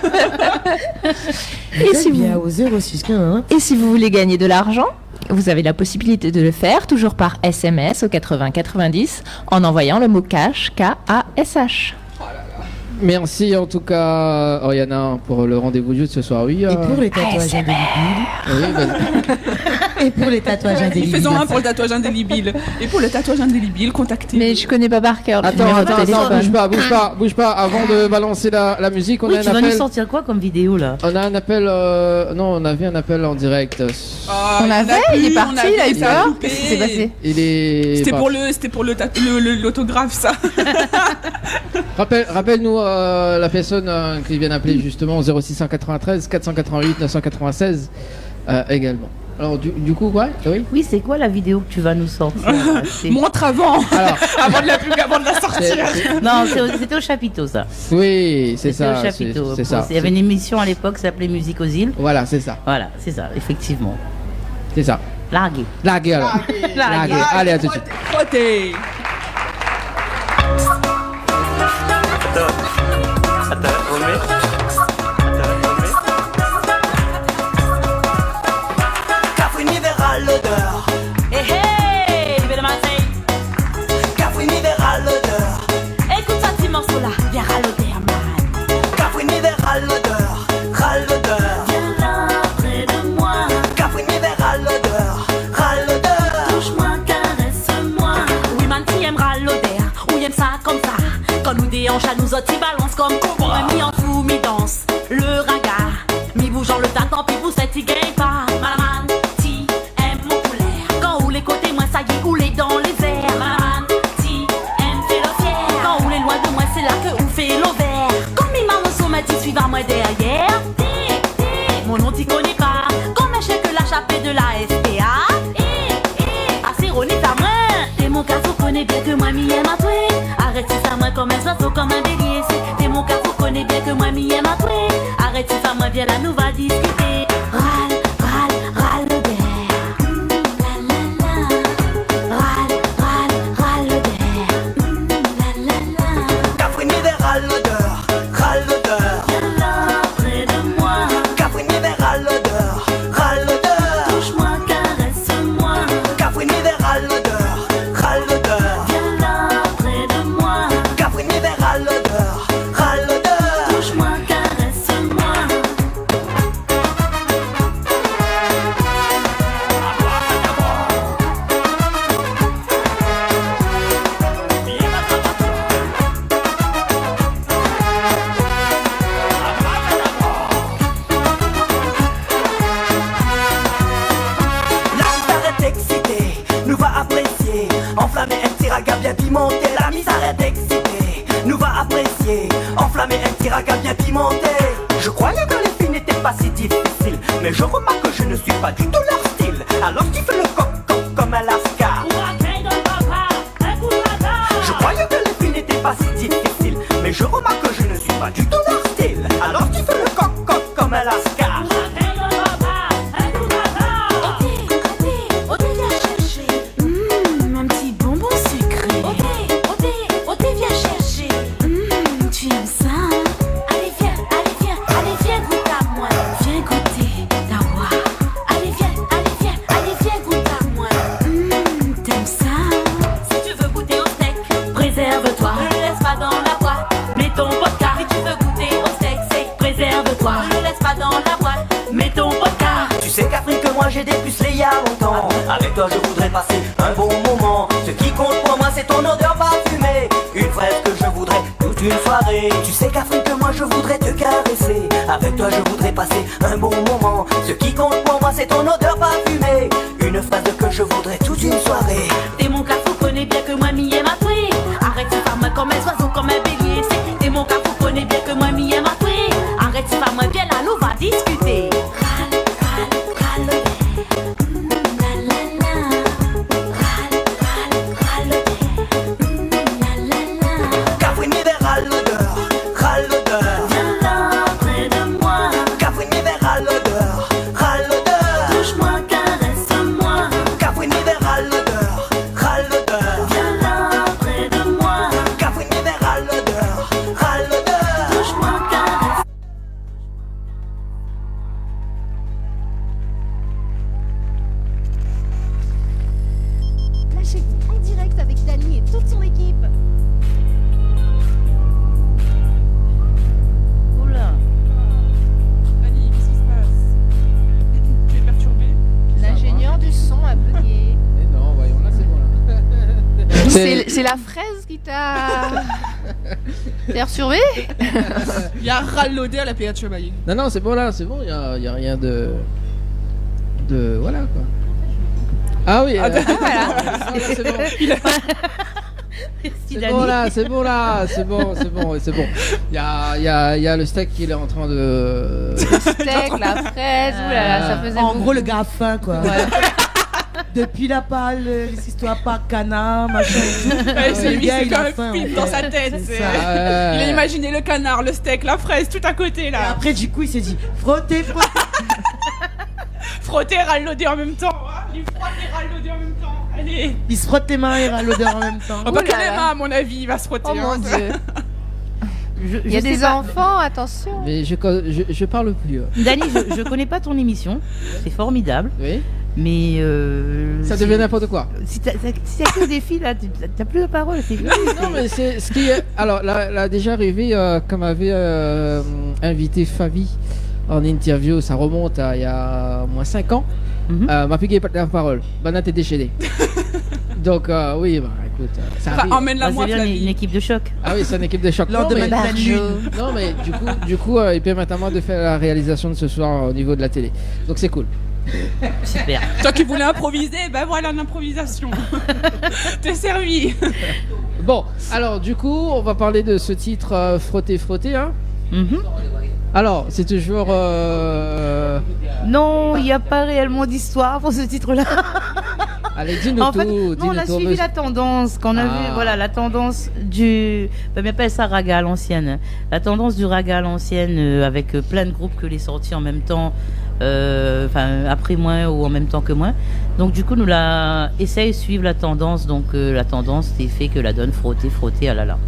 Et si, bien vous... au 06 15. Et si vous voulez gagner de l'argent, vous avez la possibilité de le faire toujours par SMS au 80 90 en envoyant le mot cash, K-A-S-H. Merci en tout cas, Oriana, pour le rendez-vous de jeu de ce soir. Oui, Et pour les tatouages indélébiles. Oui, vas-y. Et pour les tatouages indélébiles. Faisons un pour le tatouage indélébile. Et pour le tatouage indélébile, contactez. Mais je connais pas par cœur le Attends, numéro de téléphone. bouge pas. Avant de balancer la musique, on Oui, a tu un vas appel. nous sortir quoi comme vidéo là? On a un appel. Non, on avait un appel en direct. On avait, il est parti, il a eu peur. Qu'est-ce qui s'est passé? Il est. C'était pour l'autographe, ça. Rappelle-nous la personne qui vient d'appeler justement au 0693 488 996 également. Alors du coup quoi? Oui, c'est quoi la vidéo que tu vas nous sortir? Montre avant. Alors, avant de la sortir. Non, c'était au chapiteau ça. Oui, c'est ça. Au chapiteau. C'est ça. Il y avait une émission à l'époque qui s'appelait Musique aux îles. Voilà, c'est ça. Voilà, c'est ça, effectivement. C'est ça. Largué alors. Largué. Allez, à tout de suite. Frottez. Cafouine verra l'odeur. Hey hey, belle matin. Cafouine verra l'odeur. Écoute ça, petit morceau là, viens râler, man. Cafouine verra l'odeur. Râle l'odeur. Viens là, près de moi. Cafouine verra l'odeur. Râle l'odeur. Touche-moi, caresse-moi. Oui, man, tu aimeras l'odeur. Ou aime ça comme ça. Quand nous déhanche à nous autres, il balance comme cobra. Mi en fou, mi danse, le raga. Mi bougeant le temps, puis vous cette gagne pas. Malaman, ti aime mon couleur. Quand ou les côtés, moi ça y est, ou les dans les airs. Malaman, ti aime fait le fier. Quand ou les loin de moi, c'est là que ou fait l'ovaire. Comme mi maman sommet, dit suivre à moi derrière. Mon nom t'y connais pas. Comme un chèque la chapée de la SPA. Assez honnête à moi. T'es mon cas, vous connais bien que moi m'y aime à toi. Arrête si ça moi comme un oiseau, comme un bélier. T'es mon cas, vous connais bien que moi m'y aime à toi. Arrête si ça moi viens là, nous va discuter. Râle, râle, râle le der. La la la. Râle, râle, râle le der. La la la. Cafouine verra l'odeur. Râle l'odeur. Viens là, près de moi. Cafouine verra l'odeur. Râle l'odeur. Touche-moi, caresse-moi. Cafouine verra l'odeur. Râle l'odeur. Viens là, près de moi. Cafouine verra l'odeur. Râle l'odeur. Touche-moi, caresse-moi. La misère est excitée, nous va apprécier. Enflammer un tiraga bien pimenté. La misère est excitée, nous va apprécier. Enflammer un tiraga bien pimenté. Je croyais que les filles n'étaient pas si difficiles, mais je remarque que je ne suis pas du tout leur style. Alors tu fais le coq comme un lascar. Je croyais que les filles n'étaient pas si difficiles, mais je remarque que je ne suis pas du tout leur style. Alors tu fais le coq comme un lascar. Un petit bonbon sucré. Odé, viens chercher. Tu aimes ça, hein? Allez, viens goûter à moi. Viens goûter ta voix. Allez, viens goûter à moi. T'aimes ça? Si tu veux goûter au steak, préserve-toi. Ne le laisse pas dans la boîte. Mets ton vodka. Si tu veux goûter au steak, c'est préserve-toi. Ne le laisse pas dans la boîte. Mets ton vodka. Tu sais qu'Afrique, moi j'ai dépucelé il y a longtemps. Avec toi je voudrais passer un bon moment. Ce qui compte pour moi c'est ton odeur parfumée. Une fraise que je voudrais toute une soirée. Tu sais qu'Afrique, moi je voudrais te caresser. Avec toi je voudrais passer un bon moment. Ce qui compte pour moi c'est ton odeur parfumée. Une fraise que je voudrais toute une soirée. T'es mon cas, vous connais bien que moi m'y aime à toi. Arrête si pas moi comme un oiseau, comme un bélier. T'es mon cas, vous connais bien que moi m'y aime à toi. Arrête si pas moi viens là, nous va discuter. Râle, râle, râle. C'est la fraise qui t'a perturbé. Il y a ras l'odeur la pH Chevalier. Non, c'est bon là, c'est bon, il y a rien de voilà quoi. Ah oui, voilà. C'est bon. C'est bon là. Il y a le steak qui est en train de. Le steak, la fraise, oulala, ça faisait En beaucoup. gros, le gars a faim, quoi. Depuis la pâle, les histoires pas canard, machin. C'est le gars, il comme a un faim. film dans sa tête. C'est c'est- ça. Il a imaginé le canard, le steak, la fraise, tout à côté Et là. après, du coup, il s'est dit frotter. Frotter, râle l'odeur en même temps. Hein. Il frotte et râle l'odeur en même temps. Allez. Il se frotte les mains et râle l'odeur en même temps. Oh, pas que les mains, à mon avis, il va se frotter. Oh mon hein. Dieu. Il y a je sais des pas. enfants, attention. Mais je parle plus. Dani, je connais pas ton émission. C'est formidable. Oui. Mais Ça devient n'importe quoi. Si t'as que des filles là, t'as plus de parole. C'est Non mais c'est ce qui est. Alors là déjà arrivé comme avait invité Favi en interview, ça remonte à il y a moins 5 ans. M'a piqué la parole. Maintenant t'es déchaîné. Donc oui, bah écoute, ça arrive. Emmène-la moi, c'est bien Flavie. une équipe de choc. Ah oui, c'est une équipe de choc. Non, Lendemain mais, de la lune. non, mais du coup il permet à moi de faire la réalisation de ce soir au niveau de la télé. Donc c'est cool. Super. Toi qui voulais improviser, ben voilà l'improvisation. T'es servi. Bon, alors du coup, on va parler de ce titre Frotter, hein. Alors, c'est toujours. Non, il n'y a pas réellement d'histoire pour ce titre-là. Allez, dis-nous En fait, tout. non, on a suivi la tendance qu'on a vu, voilà, la tendance du, on appelle ça raga à l'ancienne. La tendance du raga à l'ancienne avec plein de groupes que les sortis en même temps, après moi ou en même temps que moi. Donc du coup, nous la essaye de suivre la tendance. Donc la tendance, c'est fait que la donne frotter, ah là là.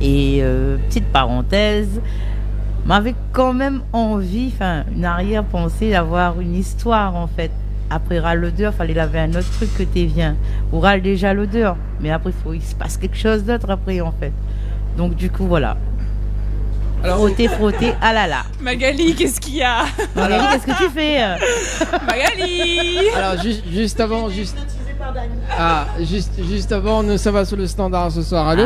Et petite parenthèse. M'avait quand même envie, une arrière-pensée d'avoir une histoire en fait. Après râle l'odeur, fallait laver un autre truc que t'es viens. Ou râle déjà l'odeur, mais après il se passe quelque chose d'autre après en fait. Donc du coup voilà. Alors, frotter, ah là là. Magali, qu'est-ce qu'il y a? Magali, qu'est-ce que tu fais? Magali. Alors juste avant, juste avant, nous ça va sur le standard ce soir. Allô?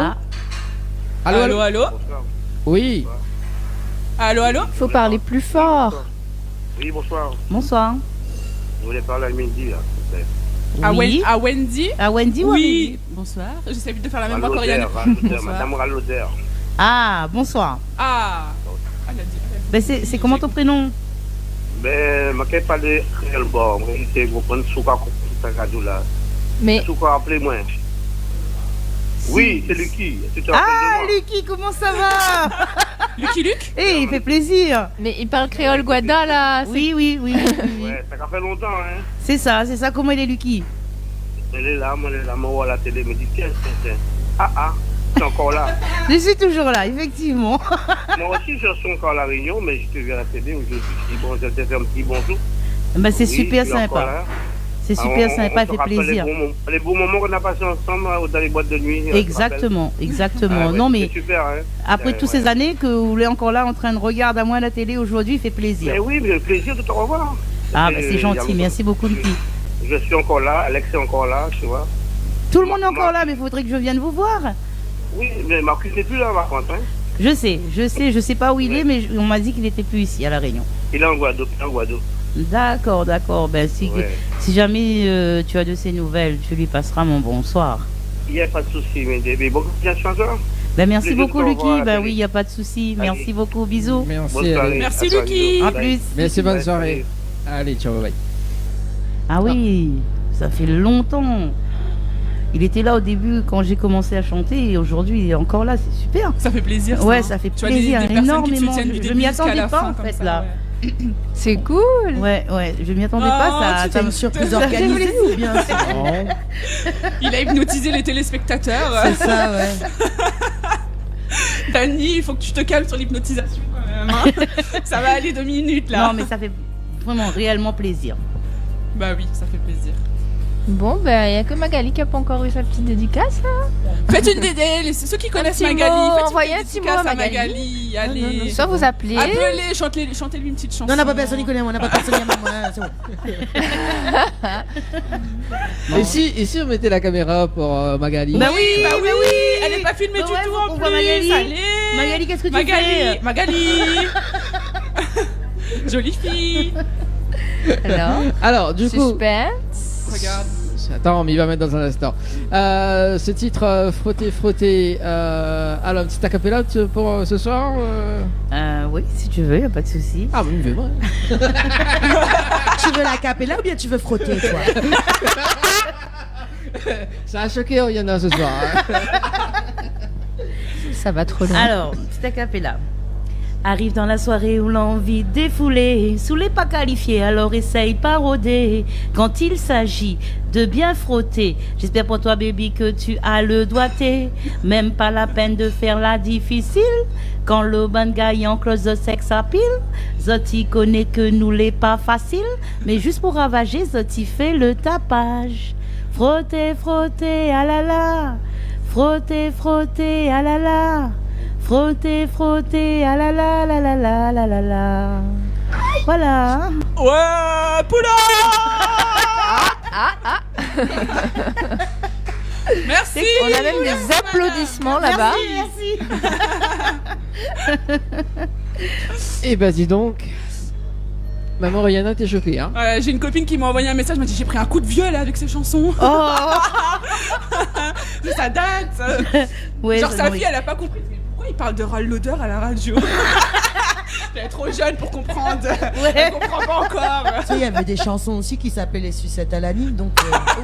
Allô. Oui. Allô. Faut parler plus fort. Oui, bonsoir. Bonsoir. Je voulais parler à Mendy, là. Oui. À Wendy. À Wendy ou à Oui. Mendy? Bonsoir. J'essaie de faire la même voix coréenne. Madame Raloder. Ah, bonsoir. Ah. Ben, c'est comment ton prénom? Ben, je ne pas de réel bon. Je vais prendre Souka pour ta radio là. Mais. Souka, appelez-moi. Oui, c'est Lucky. Ah, Lucky, comment ça va? Lucky. Eh, il fait plaisir. Mais il parle créole Guada là. Oui. Ouais, ça fait longtemps, hein. C'est ça. Comment il est, Lucky? Elle est là, moi, à la télé, me dit tiens. Ah, je suis encore là. Je suis toujours là, effectivement. Moi aussi, je suis encore à La Réunion, mais je te vu à la télé où je suis bon, je te fais un petit bonjour. Ben, c'est Oui, super je suis encore sympa. là. C'est super sympa, il fait plaisir. Les beaux moments qu'on a passés ensemble dans les boîtes de nuit. Exactement. Ah ouais, Non, mais c'est super, hein. après toutes ces années que vous êtes encore là en train de regarder à moi la télé aujourd'hui, il fait plaisir. Mais oui, mais le plaisir de te revoir. Ah, bah, c'est gentil, merci beaucoup, Lucky. Je suis encore là, Alex est encore là, tu vois. Tout le monde est encore là, mais il faudrait que je vienne vous voir. Oui, mais Marcus n'est plus là, par contre. Hein. Je sais pas où il est, mais on m'a dit qu'il était plus ici, à La Réunion. Il est en Guadeloupe, D'accord. Ben, si jamais tu as de ses nouvelles, tu lui passeras mon bonsoir. Il n'y a pas de souci, mais bon, bien sûr. Ben, merci Plaisir beaucoup, de te Lucky. revoir à la Ben télé. oui, il n'y a pas de souci. Allez. Merci beaucoup, bisous. Merci. Merci, Lucky. À plus. Merci, bonne soirée. Allez, ciao, bye. Ah oui, ça fait longtemps. Il était là au début quand j'ai commencé à chanter et aujourd'hui il est encore là, c'est super. Ça fait plaisir. Ouais, hein. ça fait Tu vois, plaisir des personnes qui te énormément. soutiennent du Je début m'y jusqu'à attendais la pas fin, en comme fait ça, là. ouais. C'est cool. Ouais, je m'y attendais pas. c'était Ça une surprise organisée ou bien Il a hypnotisé les téléspectateurs. C'est ça, ouais. Dani, il faut que tu te calmes sur l'hypnotisation quand même. Hein. Ça va aller 2 minutes là. Non, mais ça fait vraiment réellement plaisir. Bah oui, ça fait plaisir. Bon, ben, il n'y a que Magali qui n'a pas encore eu sa petite dédicace. Hein. Faites une dédé, ceux qui connaissent Magali, envoyez un petit mot à Magali. Allez. Non, soit vous appelez. Appelez, chantez-lui une petite chanson. Non, on n'a pas personne qui connaît, on n'a pas personne qui aime moi, c'est bon. Et si on mettait la caméra pour Magali? Bah oui, elle est pas filmée du tout en on plus. voit Magali. Allez. Magali, qu'est-ce que tu fais? Magali. Jolie fille. Alors, du coup. Suspense. Regarde. Attends, mais il va mettre dans un instant. Ce titre, Frotter. Alors, un petit acapella pour ce soir Oui, si tu veux, y a pas de souci. Ah, mais moi. Tu veux la capella ou bien tu veux frotter, toi? Ça a choqué Oriana ce soir. Ça va trop loin. Alors, petit acapella. Arrive dans la soirée où l'envie de défouler, sous les pas qualifiés, alors essaye pas rôder. Quand il s'agit de bien frotter, j'espère pour toi baby que tu as le doigté. Même pas la peine de faire la difficile. Quand le bon gagnant close the sex appeal, Zoti connaît que nous l'est pas facile, mais juste pour ravager, Zoti fait le tapage. Frotter, frotter, ah là là. Frotter, frotter, ah là là. Frotter, frotter, ah là là, la la la la la la. Voilà. Ouais, poula. Merci. On a même des applaudissements là-bas. merci. Et bah dis donc, maman Rihanna, t'es choquée, hein? J'ai une copine qui m'a envoyé un message, m'a dit j'ai pris un coup de vieux là avec ces chansons. Oh. Ça date. Ouais, genre sa oui. fille, elle a pas compris. Mais pourquoi il parle de Roll Loader à la radio? Elle est trop jeune pour comprendre. Ouais. Elle comprend pas encore. Tu sais, il y avait des chansons aussi qui s'appelaient Les Sucettes à l'Annie, donc.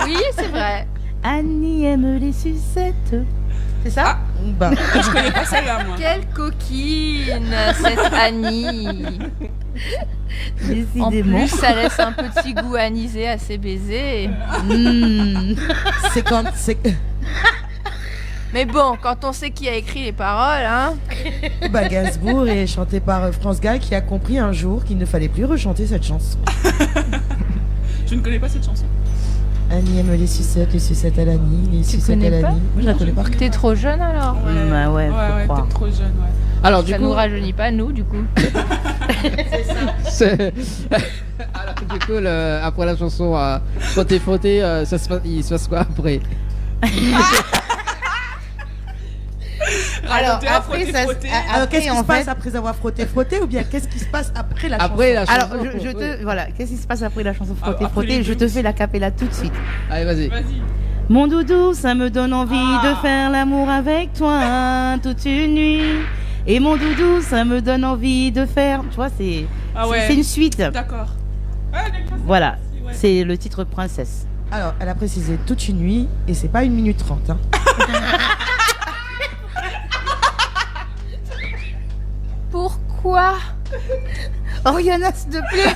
Oui, c'est vrai. Annie aime les sucettes. C'est ça? Bah. Je connais pas celle-là, moi. Quelle coquine, cette Annie. En Décidément. plus, ça laisse un petit goût anisé à ses baisers. C'est quand. Mais bon, quand on sait qui a écrit les paroles, hein. Bah, Gainsbourg est chanté par France Gall qui a compris un jour qu'il ne fallait plus rechanter cette chanson. Je ne connais pas cette chanson. Annie aime les sucettes à l'Annie, les Tu sucettes connais à pas? l'Annie. Moi, je la connais par cœur. T'es trop jeune alors? Bah ouais, faut croire. t'es trop jeune, ouais. Alors, du Ça coup. nous rajeunit pas, nous, du coup. Alors, du coup, après la chanson Frotter, frotter, il se passe quoi après? Alors, Raconter, après, frotter, ça, frotter. Alors, qu'est-ce qui en se passe fait- après avoir frotté ou bien qu'est-ce qui se passe après la chanson? Après la chanson. Alors, je te. Voilà, qu'est-ce qui se passe après la chanson Frotter, Après frotter? les Je te fais la capella tout de suite. Allez, vas-y. Vas-y. Mon doudou, ça me donne envie de faire l'amour avec toi toute une nuit. Et mon doudou, ça me donne envie de faire. Tu vois, c'est Ah ouais. c'est une suite. D'accord. Voilà, Ouais. c'est le titre Princesse. Alors, elle a précisé toute une nuit et c'est pas 1 minute 30. Hein. Pourquoi? Oriana, s'il te plaît.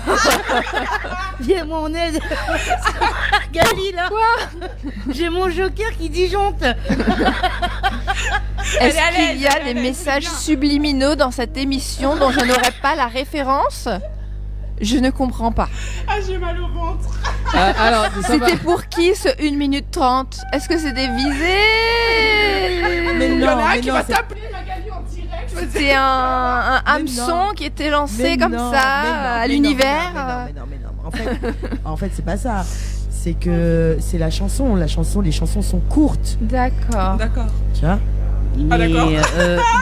Viens-moi en aide. Gali, là. Quoi? J'ai mon joker qui disjoncte. Est-ce Allez, qu'il y a allez, des allez, messages c'est bien. subliminaux dans cette émission dont je n'aurais pas la référence? Je ne comprends pas. Ah, j'ai mal au ventre. Alors, ça va. C'était pour qui ce 1 minute 30? Est-ce que c'est des visées? Mais Il y en non, a un mais qui non, va c'est- t'appeler Magali en direct. C'était un hameçon qui était lancé Mais comme non, ça mais non, à mais l'univers. mais non. En fait, c'est pas ça. C'est que c'est la chanson. Les chansons sont courtes. D'accord. D'accord. Tu vois? Ah, d'accord.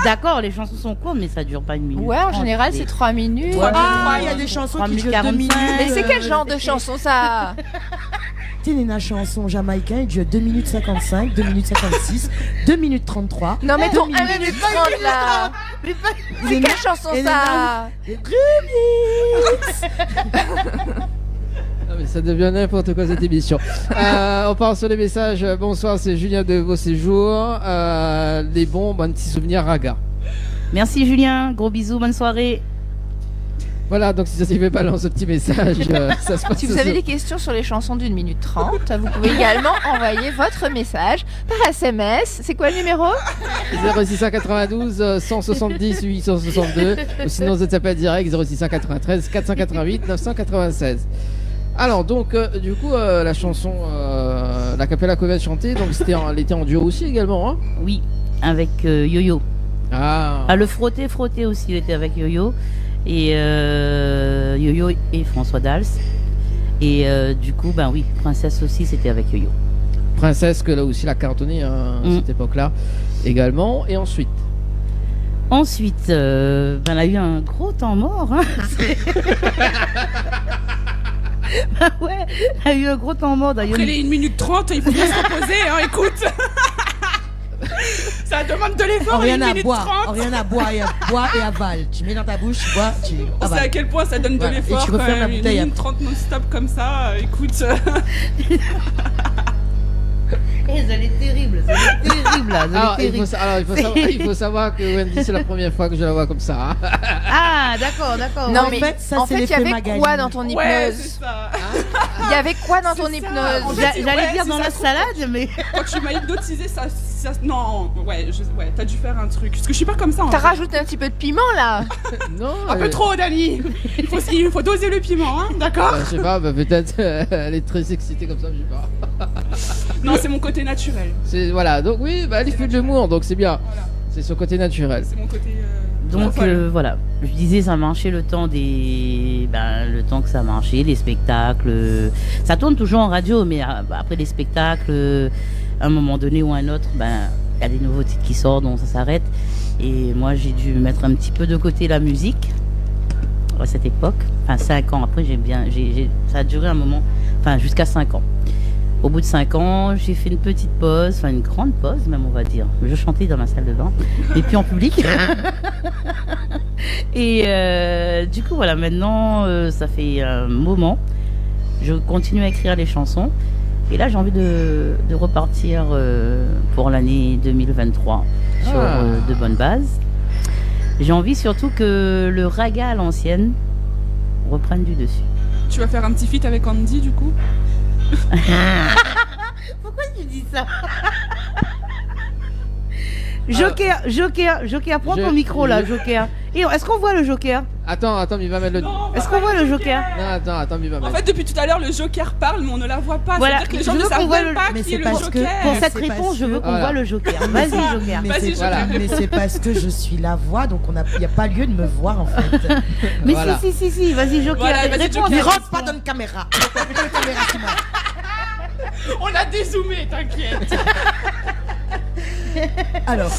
D'accord, les chansons sont courtes, mais ça dure pas 1 minute. Ouais, en 30, général, c'est 3 minutes. Ouais. Ah, il y a des chansons 3 qui minutes durent 2 minutes. 45. Mais c'est quel genre de chanson ça? Tu sais, les chansons jamaïcains, ils durent 2 minutes 55, 2 minutes 56, 2 minutes 33. Non, mais 2 ton 1 minute 30 là. C'est quelle chanson ça? Non, mais ça devient n'importe quoi cette émission. On part sur les messages. Bonsoir, c'est Julien de Vos Séjours. Les bons petits souvenirs raga. Merci Julien, gros bisous, bonne soirée. Voilà, donc si ça s'y fait balance ce petit message, ça se passe. Si vous avez des questions sur les chansons d'1 minute 30, vous pouvez également envoyer votre message par SMS. C'est quoi le numéro? 0692 170 862 ou sinon vous appelez direct 0693 488 996. Alors donc du coup la chanson la Capella que vient de chanter, donc elle était en duo aussi également, hein? Oui, avec Yo-Yo. Ah. Le frotter aussi, il était avec Yo-Yo. Et Yo-Yo et François Dals. Et du coup, ben oui, Princesse aussi, c'était avec Yo-Yo. Princesse, que là aussi, la cartonnée à cette époque-là également. Et ensuite, elle a eu un gros temps mort. Hein. Bah ouais, elle a eu un gros temps mort d'ailleurs. Après les 1 minute 30, il faut bien se reposer, hein, écoute. Ça demande de l'effort, Rien 1 à minute boire, 30. rien à boire et aval. Tu mets dans ta bouche, tu bois, tu On sait avales. à quel point ça donne de Voilà. l'effort. Et tu refermes la bouteille. 1 minute 30 non-stop comme ça, écoute. Elle est terrible, là. alors, il faut savoir que Wendy, c'est la première fois que je la vois comme ça. Hein. Ah, d'accord. Non, En mais fait, ça, en c'est fait, il y l'effet avait Magali. quoi dans ton hypnose? Ouais, c'est ça. Il y avait quoi dans ton C'est ça. hypnose? En fait, J'allais dire c'est dans ça, la trop- salade, mais. Quand tu m'as hypnotisé, ça non, ouais, t'as dû faire un truc. Parce que je suis pas comme ça. T'as rajouté un petit peu de piment là? Non. Un peu trop, Dani. Il faut doser le piment, hein, d'accord? Je sais pas, peut-être elle est très excitée comme ça, je sais pas. Non, c'est mon côté naturel. Voilà, donc oui, elle fait de l'humour, donc c'est bien. Voilà. C'est son côté naturel. C'est mon côté. Donc voilà, je disais ça marchait le temps le temps que ça marchait, les spectacles, ça tourne toujours en radio, mais après les spectacles, à un moment donné ou à un autre, il y a des nouveaux titres qui sortent, donc ça s'arrête. Et moi j'ai dû mettre un petit peu de côté la musique à cette époque, 5 ans après, ça a duré un moment, jusqu'à 5 ans. Au bout de 5 ans, j'ai fait une petite pause, une grande pause même on va dire. Je chantais dans ma salle de bain, mais puis en public. Et du coup voilà, maintenant ça fait un moment. Je continue à écrire les chansons. Et là j'ai envie de repartir pour l'année 2023 sur de bonnes bases. J'ai envie surtout que le raga à l'ancienne reprenne du dessus. Tu vas faire un petit feat avec Andy du coup? Pourquoi tu dis ça? Joker, prends ton micro là, Joker. Et est-ce qu'on voit le Joker? Attends, il va mettre le. Est-ce qu'on voit le Joker? Non, attends, il va mettre. En fait, depuis tout à l'heure, le Joker parle, mais on ne la voit pas. Voilà, C'est-à-dire que les gens je ne veux qu'on savent voit même le- pas mais qui c'est est le parce que- Joker. Pour cette c'est réponse, parce je veux que- qu'on Voilà. voit le Joker. Vas-y, Joker. Mais Vas-y, c'est Joker. mais c'est parce que je suis la voix, donc il n'y a pas lieu de me voir en fait. Mais Voilà. si, vas-y, Joker. Voilà, vas-y, réponds à Joker. la Il rentre question. pas dans une caméra. Plutôt une caméra qui marche. On a dézoomé, t'inquiète. Alors,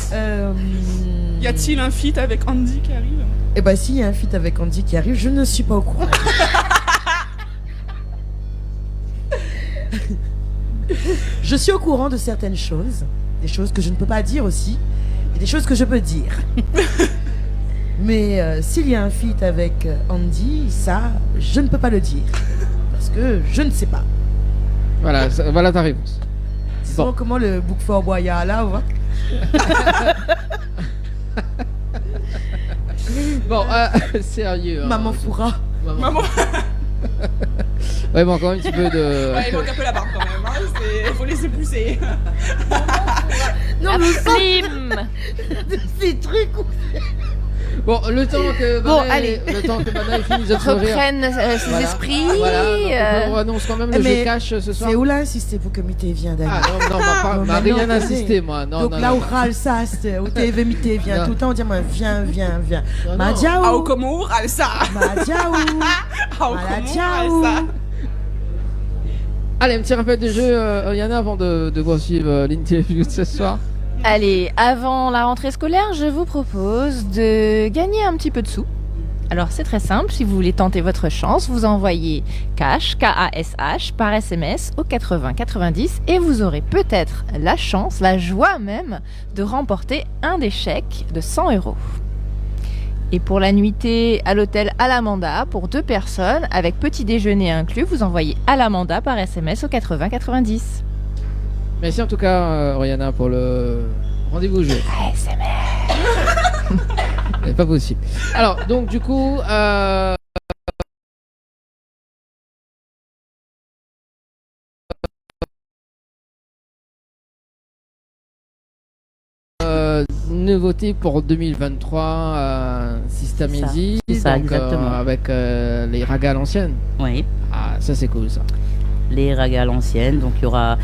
Y a-t-il un feat avec Andy qui arrive? eh ben s'il y a un feat avec Andy qui arrive, je ne suis pas au courant. Je suis au courant de certaines choses, des choses que je ne peux pas dire aussi, et des choses que je peux dire. Mais s'il y a un feat avec Andy, ça, je ne peux pas le dire. Parce que je ne sais pas. Voilà, voilà ta réponse. Sinon, comment le bouc fort boya là, ouais. Bon, sérieux. hein. Maman Foura. Maman. Ouais, bon, encore un petit peu de. Ouais, il manque un peu la barbe quand même. Hein. Faut laisser pousser. Non, mais Slim. ces trucs. Bon, le temps que Bon, Banaï- allez. le temps que Banaï finisse de sourire. Reprennent ses Voilà. esprits. Voilà, donc on annonce quand même le Mais jeu cash ce soir. C'est où là insisté pour que Mité vienne Ah d'ailleurs. non, Non, m'a mais rien non, insisté moi. Non, donc non, là non. où râle ça, c'est où t'es Mité vient Non. tout le temps, on dit moi viens. Non, Ma non. diaou. Ah, comment râle ça? Ma diaou. Ah, Ma comment diaou. râle ça? Allez, un petit rappel de jeu, Yana, avant de poursuivre l'interview de ce soir. Allez, avant la rentrée scolaire, je vous propose de gagner un petit peu de sous. Alors c'est très simple, si vous voulez tenter votre chance, vous envoyez cash, K-A-S-H, par SMS au 80 90 et vous aurez peut-être la chance, la joie même, de remporter un des chèques de 100 €. Et pour la nuitée à l'hôtel Alamanda, pour 2 personnes, avec petit déjeuner inclus, vous envoyez Alamanda par SMS au 80 90. Merci en tout cas, Oriana, pour le rendez-vous jeu. ASMR. C'est pas possible. Alors, donc du coup, nouveauté pour 2023, System C'est ça. Easy, C'est ça, donc, exactement. avec les ragas à l'ancienne. Oui. Ah, ça c'est cool ça. Les ragas à l'ancienne, donc il y aura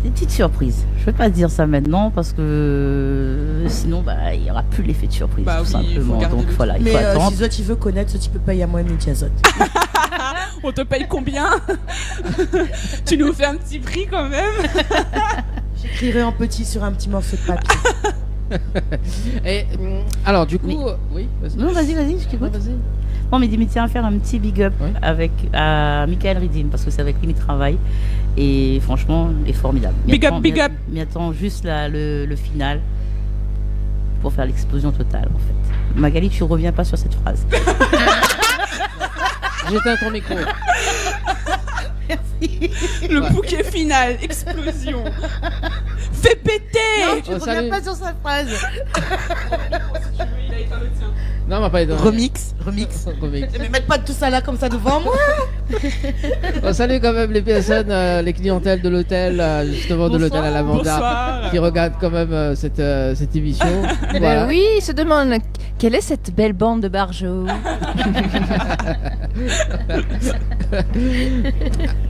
Des petites surprises. Je ne vais pas dire ça maintenant parce que sinon il n'y aura plus l'effet de surprise tout simplement. Donc voilà, il Mais faut attendre. si Zot il veut connaître, Zot il peut payer à moi une Zot. On te paye combien? Tu nous fais un petit prix quand même. J'écrirai en petit sur un petit morceau de papier. Et alors du coup, oui. Non, vas-y, je t'écoute. Bon, mais tiens à faire un petit big up à Michael Ridin parce que c'est avec lui qu'il travaille et franchement, il est formidable. Big up. Mais attends juste le final pour faire l'explosion totale en fait. Magali, tu reviens pas sur cette phrase. J'éteins ton micro. Merci. Le bouquet final, explosion. Fais péter. Non, tu reviens pas sur cette phrase. Non, on va pas être Remix. Mais mettre pas tout ça là comme ça devant moi. On salue quand même les personnes, les clientèles de l'hôtel, justement de l'hôtel à la Manda, qui regardent quand même cette émission. Voilà. Oui, ils se demandent quelle est cette belle bande de barjots.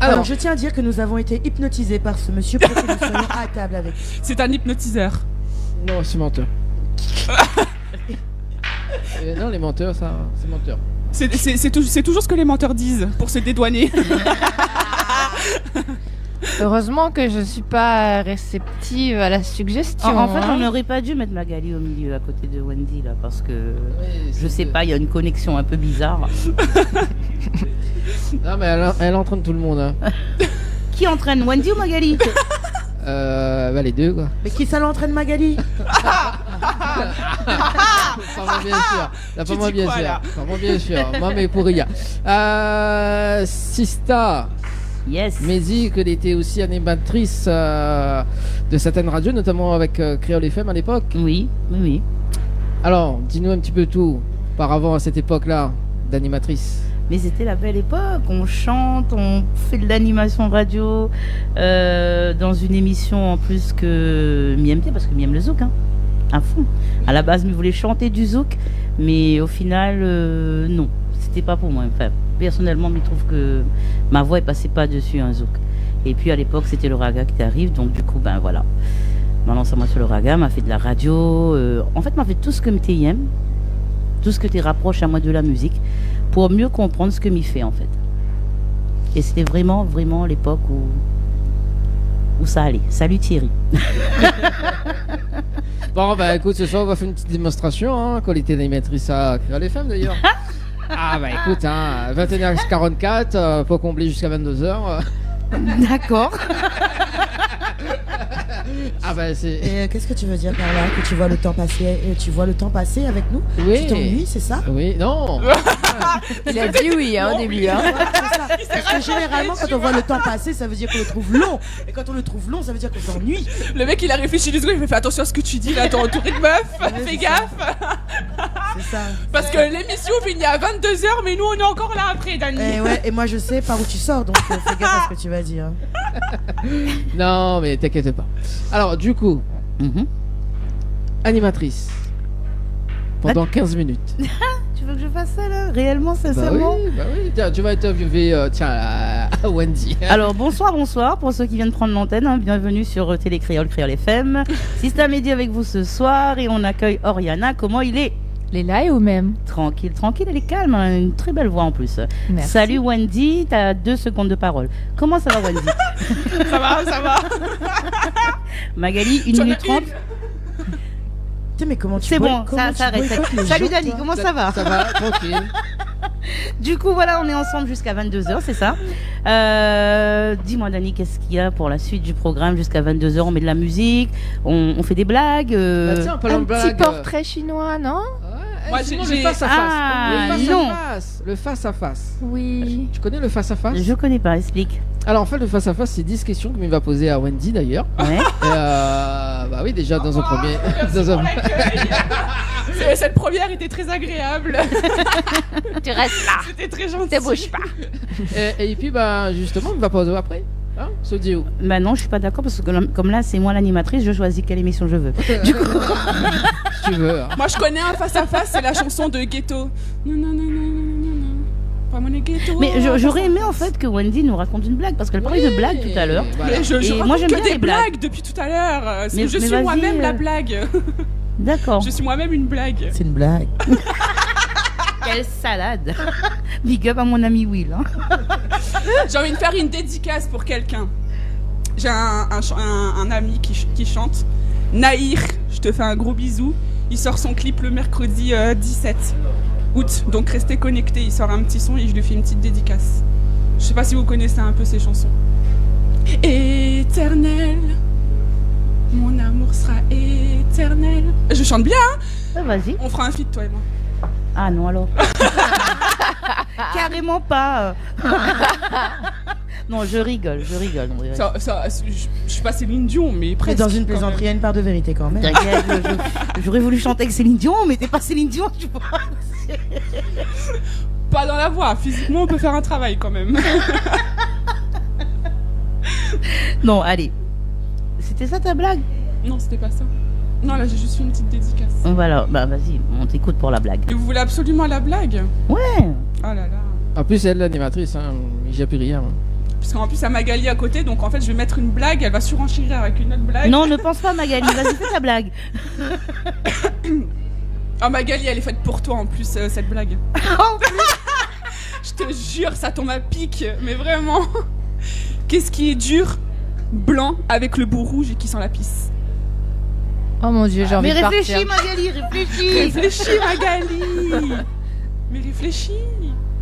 Alors, je tiens à dire que nous avons été hypnotisés par ce monsieur pour que nous soyons à table avec. C'est un hypnotiseur. Non, c'est menteur. Non, les menteurs, ça, c'est menteur. C'est toujours ce que les menteurs disent pour se dédouaner. Heureusement que je suis pas réceptive à la suggestion. En fait, on n'aurait pas dû mettre Magali au milieu à côté de Wendy là parce que je sais pas, il y a une connexion un peu bizarre. Non, mais elle entraîne tout le monde. Hein. Qui entraîne, Wendy ou Magali? Les deux quoi. Mais qui ça l'entraîne, Magali? Pas moi bien sûr. Pas moi bien sûr. Pas moi bien sûr. Moi mais pour rien. Sista. Yes. Mehdi, qu'elle était aussi animatrice de certaines radios, notamment avec Créole FM à l'époque. Oui. Alors, dis-nous un petit peu tout par avant à cette époque-là d'animatrice. Mais c'était la belle époque, on chante, on fait de l'animation radio dans une émission en plus que m'aime bien parce que m'aime le zouk, hein, à fond. À la base, je voulais chanter du zouk, mais au final, non, c'était pas pour moi. Enfin, personnellement, je trouve que ma voix ne passait pas dessus un zouk. Et puis à l'époque, c'était le raga qui arrive, donc du coup, ben voilà. Maintenant, ça m'a sur le raga, m'a fait de la radio, en fait, m'a fait tout ce que tu aimes, tout ce que tu rapproches à moi de la musique, pour mieux comprendre ce que m'y fait en fait. Et c'était vraiment l'époque où ça allait. Salut Thierry. Bon bah écoute, ce soir on va faire une petite démonstration, hein, qualité d'animatrice à Créole FM d'ailleurs. Ah bah écoute, hein, 21h44 pour combler jusqu'à 22h. D'accord. Ah bah c'est. Qu'est-ce que tu veux dire par là? Que tu vois le temps passer, tu vois le temps passer avec nous? Oui. Tu t'ennuies, c'est ça? Oui, non. Il a dit oui au début. Hein. Parce que généralement quand on voit le temps passer, ça veut dire qu'on le trouve long. Et quand on le trouve long, ça veut dire qu'on s'ennuie. Le mec il a réfléchi 2 secondes, il fait attention à ce que tu dis là, t'es entouré de meufs, fais gaffe. C'est ça. Parce que l'émission finit à 22h, mais nous on est encore là après, Dani. Et moi je sais par où tu sors, donc fais gaffe à ce que tu vas dire. Non, mais t'inquiète pas. Alors, du coup, animatrice pendant 15 minutes. Tu veux que je fasse ça là? Réellement, sincèrement? Bah oui. Tiens, tu vas interviewer à Wendy. Alors, bonsoir pour ceux qui viennent prendre l'antenne. Hein, bienvenue sur Télé Créole FM. Sista Mehdi avec vous ce soir et on accueille Oriana. Comment il est? Les live ou même? Tranquille, elle est calme, hein, une très belle voix en plus. Merci. Salut Wendy, t'as 2 secondes de parole. Comment ça va Wendy? Ça va. Magali, 1 minute 30. Mais comment tu C'est bon, ça s'arrête. Salut Dani, comment ça va? Ça va, tranquille. Du coup, voilà, on est ensemble jusqu'à 22h, c'est ça. Dis-moi Dani, qu'est-ce qu'il y a pour la suite du programme jusqu'à 22h? On met de la musique, on fait des blagues. Tiens, un petit portrait chinois, non? Moi, j'ai le face-à-face. Le face-à-face. Oui. Tu connais le face-à-face? Je connais pas, explique. Alors en fait, le face-à-face, c'est 10 questions que va poser à Wendy d'ailleurs. Ouais. Bah oui, déjà dans un premier. Cette première était très agréable. Tu restes là. C'était très gentil. Ne bouge pas. Et puis, bah justement, il va poser après. Hein, ce duo. Bah non, je suis pas d'accord parce que comme là, c'est moi l'animatrice, je choisis quelle émission je veux. Du coup. Si tu veux. Hein. Moi, je connais un face-à-face, c'est la chanson de Ghetto. Non. Mais j'aurais aimé en fait que Wendy nous raconte une blague parce qu'elle parlait de blagues tout à l'heure. Mais je Et raconte moi j'aime que bien des les blagues. blagues depuis tout à l'heure. Parce Mais- que je mais suis vas-y, moi-même la blague. D'accord. Je suis moi-même une blague. C'est une blague. Quelle salade. Big up à mon ami Will. Hein. J'ai envie de faire une dédicace pour quelqu'un. J'ai un ami qui chante. Naïr, je te fais un gros bisou. Il sort son clip le mercredi 17 août. Donc restez connectés. Il sort un petit son et je lui fais une petite dédicace. Je sais pas si vous connaissez un peu ses chansons. Éternel, mon amour sera éternel. Je chante bien, hein? Vas-y. On fera un feat, toi et moi. Ah non alors. Carrément pas. Non, je rigole. Non, ouais. Je suis pas Céline Dion, mais presque. Dans une quand plaisanterie, il y a une part de vérité quand même. T'inquiète, j'aurais voulu chanter avec Céline Dion, mais t'es pas Céline Dion, tu vois. Pas dans la voix, physiquement on peut faire un travail quand même. Non, allez. C'était ça ta blague? Non, c'était pas ça. Non, là j'ai juste fait une petite dédicace. Voilà, bah vas-y, on t'écoute pour la blague. Et vous voulez absolument la blague? Ouais. Oh là là. En plus, elle est l'animatrice, hein. J'ai plus rien. Parce qu'en plus, il y a Magali à côté, donc en fait, je vais mettre une blague, elle va surenchérir avec une autre blague. Non, ne pense pas Magali, vas-y, fais ta blague. Oh, Magali, elle est faite pour toi en plus, cette blague. Je te jure, ça tombe à pic, mais vraiment. Qu'est-ce qui est dur, blanc, avec le bout rouge et qui sent la pisse? Oh mon Dieu, j'ai envie de partir. Mais réfléchis Magali, réfléchis. Réfléchis, Magali. Mais réfléchis.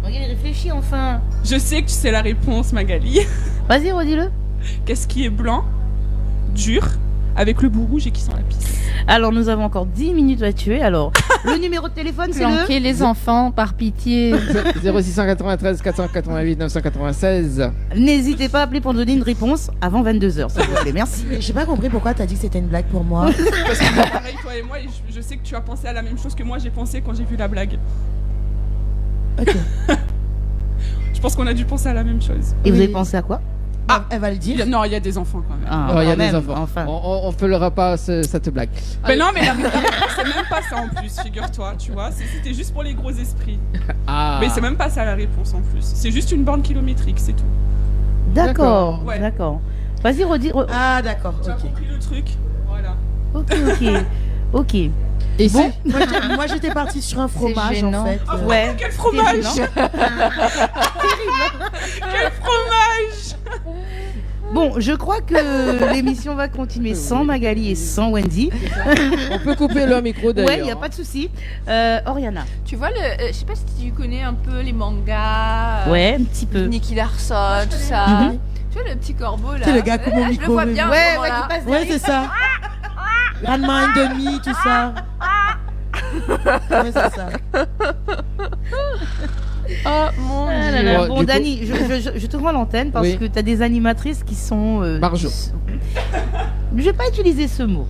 Magali, réfléchis enfin. Je sais que tu sais la réponse, Magali. Vas-y, redis-le. Qu'est-ce qui est blanc, dur, avec le bout rouge et qui sent la pisse? Alors, nous avons encore 10 minutes à tuer. Alors, le numéro de téléphone, c'est Planquez les enfants, par pitié. 0693 488 996. N'hésitez pas à appeler pour donner une réponse avant 22h, s'il vous plaît. Merci. J'ai pas compris pourquoi t'as dit que c'était une blague pour moi. Parce que pareil, toi et moi, et je sais que tu as pensé à la même chose que moi j'ai pensé quand j'ai vu la blague. Ok. Je pense qu'on a dû penser à la même chose. Et vous avez pensé à quoi? Ah, elle va le dire. Non, il y a des enfants quand même. Ah, Oh, il y a quand des même, enfants. enfin. On fera pas cette blague. Mais non, mais la réponse, c'est même pas ça en plus, figure-toi, tu vois. C'était juste pour les gros esprits. Ah. Mais c'est même pas ça la réponse en plus. C'est juste une borne kilométrique, c'est tout. D'accord, Ouais. d'accord. Vas-y, redis. Ah, d'accord. Tu as Ok. compris le truc? Voilà. Ok. Et Bon, moi j'étais partie sur un fromage en gênant. fait. Ouais. Quel fromage! Quel fromage! Bon, je crois que l'émission va continuer sans Magali et sans Wendy. on peut couper leur micro d'ailleurs. Ouais, il n'y a pas de souci. Oriana. Tu vois, je sais pas si tu connais un peu les mangas. Ouais, un petit peu. Nicky Larson, tout ça. Mhm. Tu vois le petit corbeau là. C'est le gars comme au Je le micro. vois bien. Ouais, à ce ouais, moment-là. qui passe Ouais, c'est ça. Ranma et demi, tout ça. Ouais, c'est ça. Oh mon Ah Dieu. là là. Bon, Bon, du Dani, je te rends l'antenne parce Oui. que tu as des animatrices qui sont. Marjo. Je vais pas utiliser ce mot.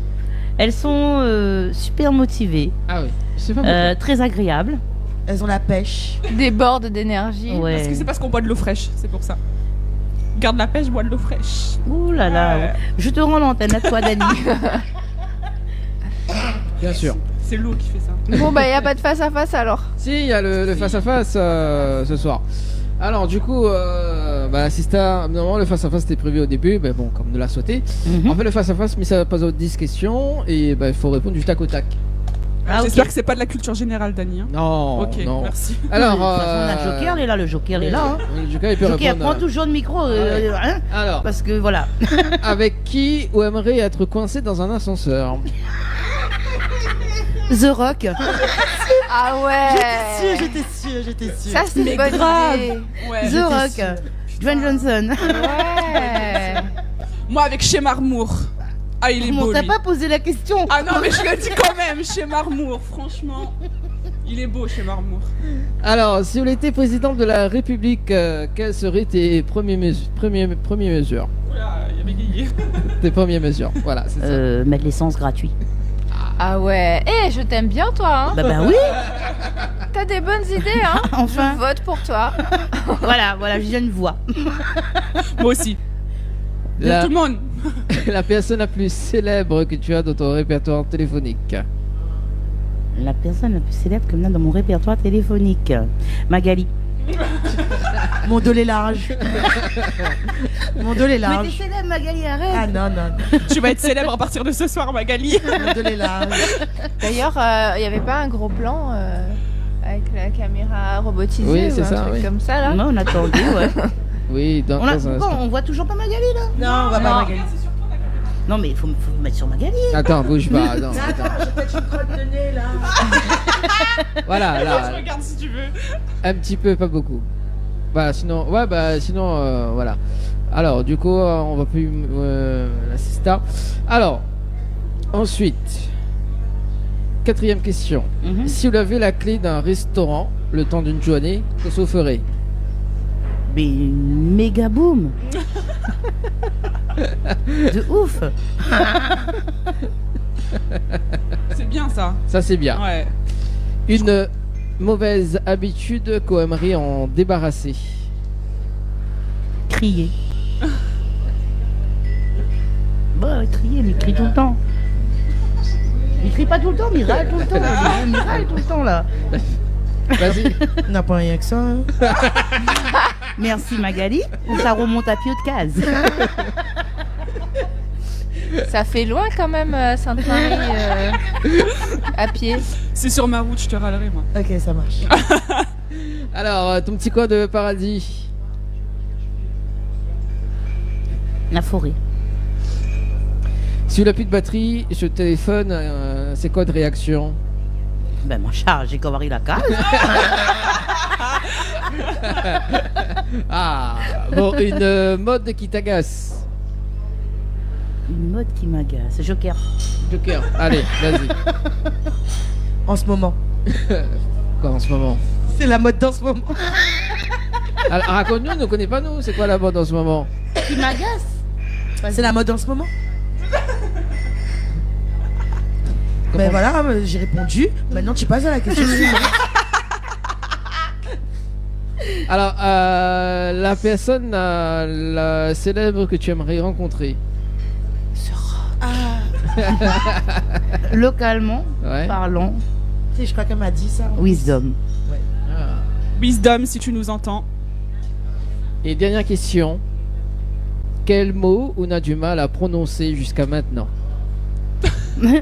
Elles sont super motivées, Ah oui. C'est pas bon. très agréables. Elles ont la pêche. Déborde d'énergie. Ouais. Parce que c'est parce qu'on boit de l'eau fraîche, c'est pour ça. Garde la pêche, bois de l'eau fraîche. Ouh là là. Ouais. Je te rends l'antenne à toi, Dani. Bien sûr. C'est l'eau qui fait ça. Bon bah y a pas de face à face alors. Si, il y a le face-à-face ce soir. Alors, du coup, Sista, normalement, le face-à-face était prévu au début, mais bon, comme nous l'a souhaité. Mhm. On fait le face-à-face, mais ça pose aux 10 questions, et il faut répondre du tac au tac. Ah, J'espère ok. que c'est pas de la culture générale, Dani. Hein. Non, Ok, non. merci. Alors, De toute façon, on a le Joker, il est là, le Joker est là. Hein. Le Joker, il peut Joker, répondre. prends toujours le micro, hein, Alors, parce que voilà. avec qui ou aimerait être coincé dans un ascenseur? The Rock. Ah ouais. J'étais sûre. Ça c'est une bonne grave. idée. Ouais. The Rock. Dwayne Johnson. Ouais. Moi avec chez Marmour. Ah, il est Bon, beau. t'as lui. pas posé la question. Ah non, mais je le dis quand même, chez Marmour, franchement. Il est beau chez Marmour. Alors, si vous étiez président de la République, quelles seraient tes premières mesures? Oula, il y avait Guigui. Tes premières mesures, voilà, c'est ça. Mettre l'essence gratuit. Ah ouais. Eh, je t'aime bien toi. Hein. Bah oui. T'as des bonnes idées hein. Enfin. Je vote pour toi. Voilà, j'ai une voix. Moi aussi. De tout le monde. La personne la plus célèbre que tu as dans ton répertoire téléphonique. La personne la plus célèbre que l'on a dans mon répertoire téléphonique. Magali. Mon dos est large. Mon dos est large. Mais t'es célèbre, Magali, arrête. Ah non. Tu vas être célèbre à partir de ce soir, Magali. Mon dos est large. D'ailleurs, il n'y avait pas un gros plan avec la caméra robotisée Oui, ou c'est un ça, truc oui. comme ça là? Non, on attendait, ouais. Oui, dans un instant. On voit toujours pas Magali là? Non, on va pas Magali. Non, mais il faut mettre sur Magali. Attends, bouge pas. Non, attends. J'ai peut-être une crotte de nez là. Voilà, là. Je regarde si tu veux. Un petit peu, pas beaucoup. Voilà, sinon, voilà. Alors, du coup, on va plus l'assista. Alors, ensuite, 4e question. Si vous avez la clé d'un restaurant le temps d'une journée, qu'est-ce que vous ferez? Mais méga boom. De ouf. C'est bien ça. Ça, c'est bien. Ouais. Une mauvaise habitude qu'on aimerait en débarrasser. Crier. Bah, crier, mais il crie tout le temps. Il crie pas tout le temps, mais il râle tout le temps. Il râle tout le temps là. Vas-y. On n'a pas rien que ça. Hein. Merci Magali. Ou ça remonte à pied de case. Ça fait loin quand même, Sainte-Marie, à pied. C'est sur ma route, je te râlerai moi. Ok, ça marche. Alors, ton petit coin de paradis. La forêt. Si tu n'as plus de batterie sur le téléphone, c'est quoi de réaction? Ben moi j'ai couvert la case. Ah, bon, une mode qui t'agace. Une mode qui m'agace. Joker. Joker, allez, vas-y. En ce moment. Quoi en ce moment? C'est la mode d'en ce moment. Alors, raconte-nous, on ne connaît pas nous, c'est quoi la mode en ce moment? Qui m'agace. C'est la mode en ce moment. Ben voilà, j'ai répondu. Maintenant tu passes à la question suivante. Alors, la personne la célèbre que tu aimerais rencontrer. Localement Ouais. parlant. Tu sais, je crois qu'elle m'a dit ça. Wisdom. Ouais. Wisdom, si tu nous entends. Et dernière question. Quel mot on a du mal à prononcer jusqu'à maintenant? Vous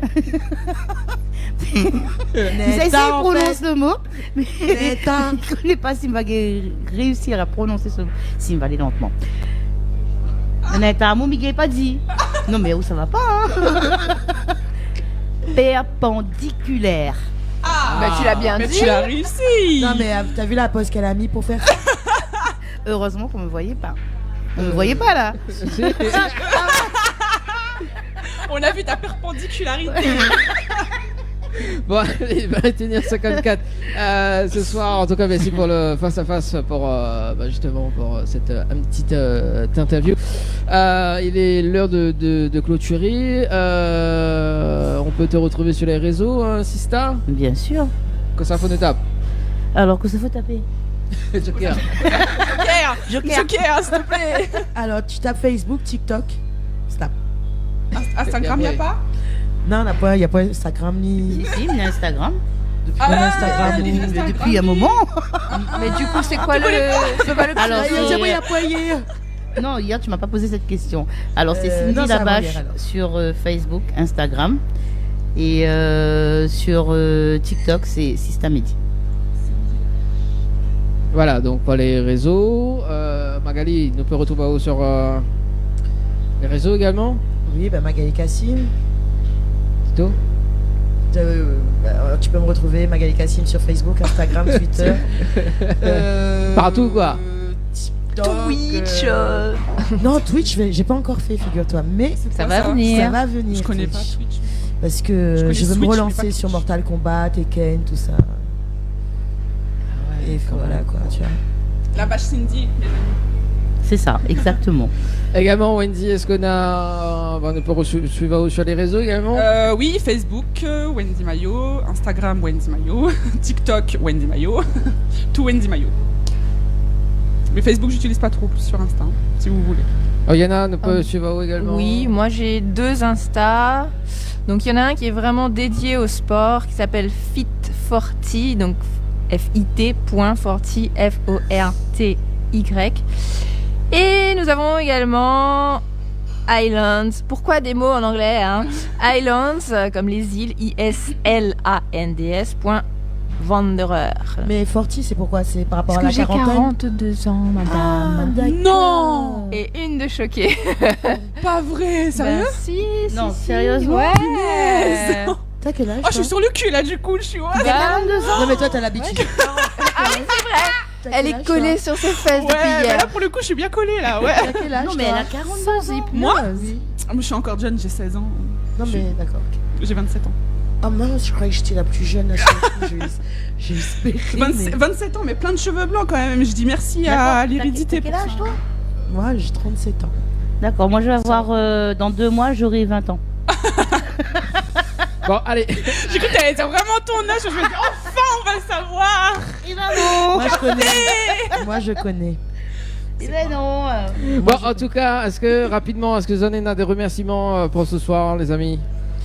essayez de prononcer le mot, mais je ne connais pas s'il va réussir à prononcer ce mot. S'il va aller lentement. Neta, mon Miguel pas dit. Non mais où ça va pas hein. Perpendiculaire. Bah tu l'as bien Mais dit. tu l'as réussi. Non mais t'as vu la pause qu'elle a mis pour faire ça? Heureusement qu'on me voyait pas. On me voyait pas là. On a vu ta perpendicularité. Bon, allez, va tenir 54 ce soir. En tout cas, merci pour le face à face pour justement pour cette petite interview. Il est l'heure de clôturer. On peut te retrouver sur les réseaux, hein, Sista. Bien sûr. Que ça faut une tape. Alors que ça faut taper. Joker. Joker, s'il te plaît. Alors tu tapes Facebook, TikTok. Stop. Instagram, y a pas? Non, il n'y a pas Instagram ni. Si, il y a Instagram. Depuis quand Instagram Depuis un moment. Mais du coup, c'est quoi le. Alors, il y a poigné. Non, hier tu m'as pas posé cette question. Alors c'est non, Cindy ça va Labache hier, alors. sur Facebook, Instagram et sur TikTok c'est Systamedi. Voilà, donc pour les réseaux, Magali nous peut retrouver sur les réseaux également. Oui, bah Magali Kassim. Tito. Tu peux me retrouver Magali Kassim sur Facebook, Instagram, Twitter. Partout quoi. Twitch. Non, Twitch, j'ai pas encore fait, figure-toi, mais Ça va venir. Ça va venir. Je connais pas Twitch. Twitch. Parce que connais je veux Switch, me mais relancer pas sur Twitch. Mortal Kombat, Tekken, tout ça. Et voilà quoi, tu vois. La vache Cindy, les amis. C'est ça, exactement. Également Wendy, est-ce qu'on a on peut suivre sur les réseaux également? Oui, Facebook, Wendy Mayo, Instagram, Wendy Mayo, TikTok, Wendy Mayo, tout Wendy Mayo. Mais Facebook, j'utilise pas trop, plus sur Insta, si vous voulez. Oh, Yana nous peut suivre également. Oui, moi j'ai 2 Insta. Donc il y en a un qui est vraiment dédié au sport, qui s'appelle Fit40, donc FIT.Forty, FORTY. Et nous avons également Islands. Pourquoi des mots en anglais hein? Islands, comme les îles, ISLANDS. Wanderer. Mais Forty, c'est pourquoi? C'est par rapport à la Parce que j'ai quarantaine? 42 ans, madame. Non. Et une de choquée. Pas vrai, sérieux? Si, Non, sérieusement? Ouais. Punaise. T'as quel âge? Oh, je suis sur le cul là, du coup, je suis. T'as 42 ans? Non, mais toi, t'as l'habitude. Ah oui, c'est vrai. Elle est collée sur ses fesses depuis Ouais, hier. là pour le coup, je suis bien collée là, ouais. T'as quel âge? Non, mais elle a 42 ans. Moi Oui. Je suis encore jeune, j'ai 16 ans. Non, mais d'accord. J'ai 27 ans. Oh mince, je croyais que j'étais la plus jeune à ce moment. J'ai espéré. 27 ans, mais plein de cheveux blancs quand même. Je dis merci à l'hérédité. Quel âge, toi? Moi, j'ai 37 ans. D'accord, moi je vais avoir dans 2 mois, j'aurai 20 ans. Bon, allez. J'ai cru que t'allais dire vraiment ton âge. Je me dis, enfin, on va le savoir. Moi, je connais. Moi, je connais. Mais non. Bon, en tout cas, est-ce que Zonen a des remerciements pour ce soir, les amis?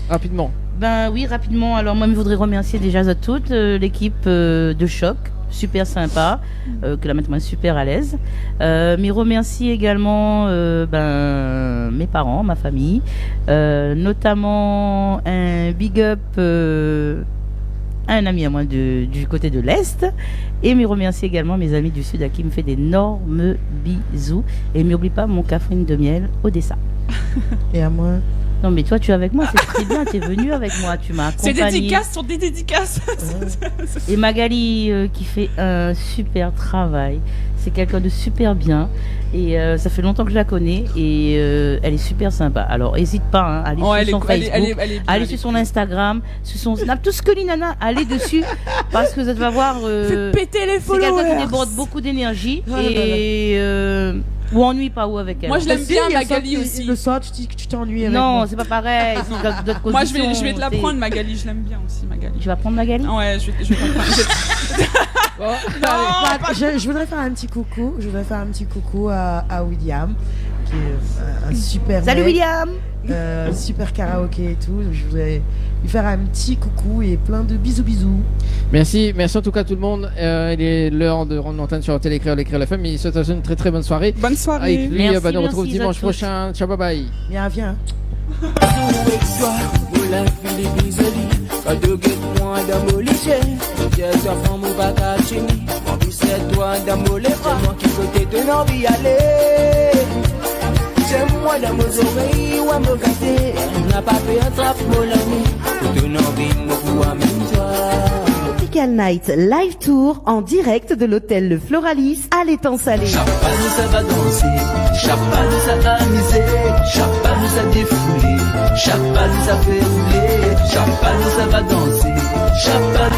Rapidement. Ben oui, rapidement. Alors moi, je voudrais remercier déjà toute l'équipe de Choc, super sympa, que là maintenant super à l'aise. Mais remercie également mes parents, ma famille, notamment un big up à un ami à moi du côté de l'Est. Et me remercie également mes amis du Sud à qui me fait d'énormes bisous. Et n'oublie pas mon cafrine de miel Odessa. Et à moi? Non mais toi tu es avec moi, c'est très bien, tu es venu avec moi, tu m'as accompagné. Ces dédicaces sont des dédicaces. Et Magali qui fait un super travail, c'est quelqu'un de super bien et ça fait longtemps que je la connais et elle est super sympa. Alors n'hésite pas, à aller sur son Facebook, allez sur son Instagram, sur son Snap, tout ce que Linana, allez dessus parce que tu vas voir, Fais péter les followers. c'est quelqu'un qui déborde beaucoup d'énergie ou ennuie pas ou avec elle. Moi je l'aime bien Magali aussi. Le soir tu dis que tu t'ennuies avec Non, moi. c'est pas pareil. Moi je vais te la prendre Magali, je l'aime bien aussi Magali. Tu vas prendre Magali? Ouais, je vais te la prendre. Je voudrais faire un petit coucou. Je voudrais faire un petit coucou à William, qui est un super Salut mec, William. super karaoké et tout. Je voudrais lui faire un petit coucou et plein de bisous. Merci en tout cas tout le monde. Il est l'heure de rendre l'antenne sur Télécréole FM. Il se passe une très très bonne soirée. Bonne soirée. Avec lui, Merci, nous retrouve merci dimanche à tous. prochain. Ciao, bye bye. Viens. J'aime-moi dans mes oreilles ou à me gâter. On n'a pas fait un trap molami. Tout une envie de me voir même toi. Tropical Night Live Tour en direct de l'hôtel Le Floralis à l'étang salé. Chapanou ça va danser, Chapanou ça va amuser, Chapanou ça défouler, Chapanou ça fait rouler, Chapanou ça va danser, Chapanou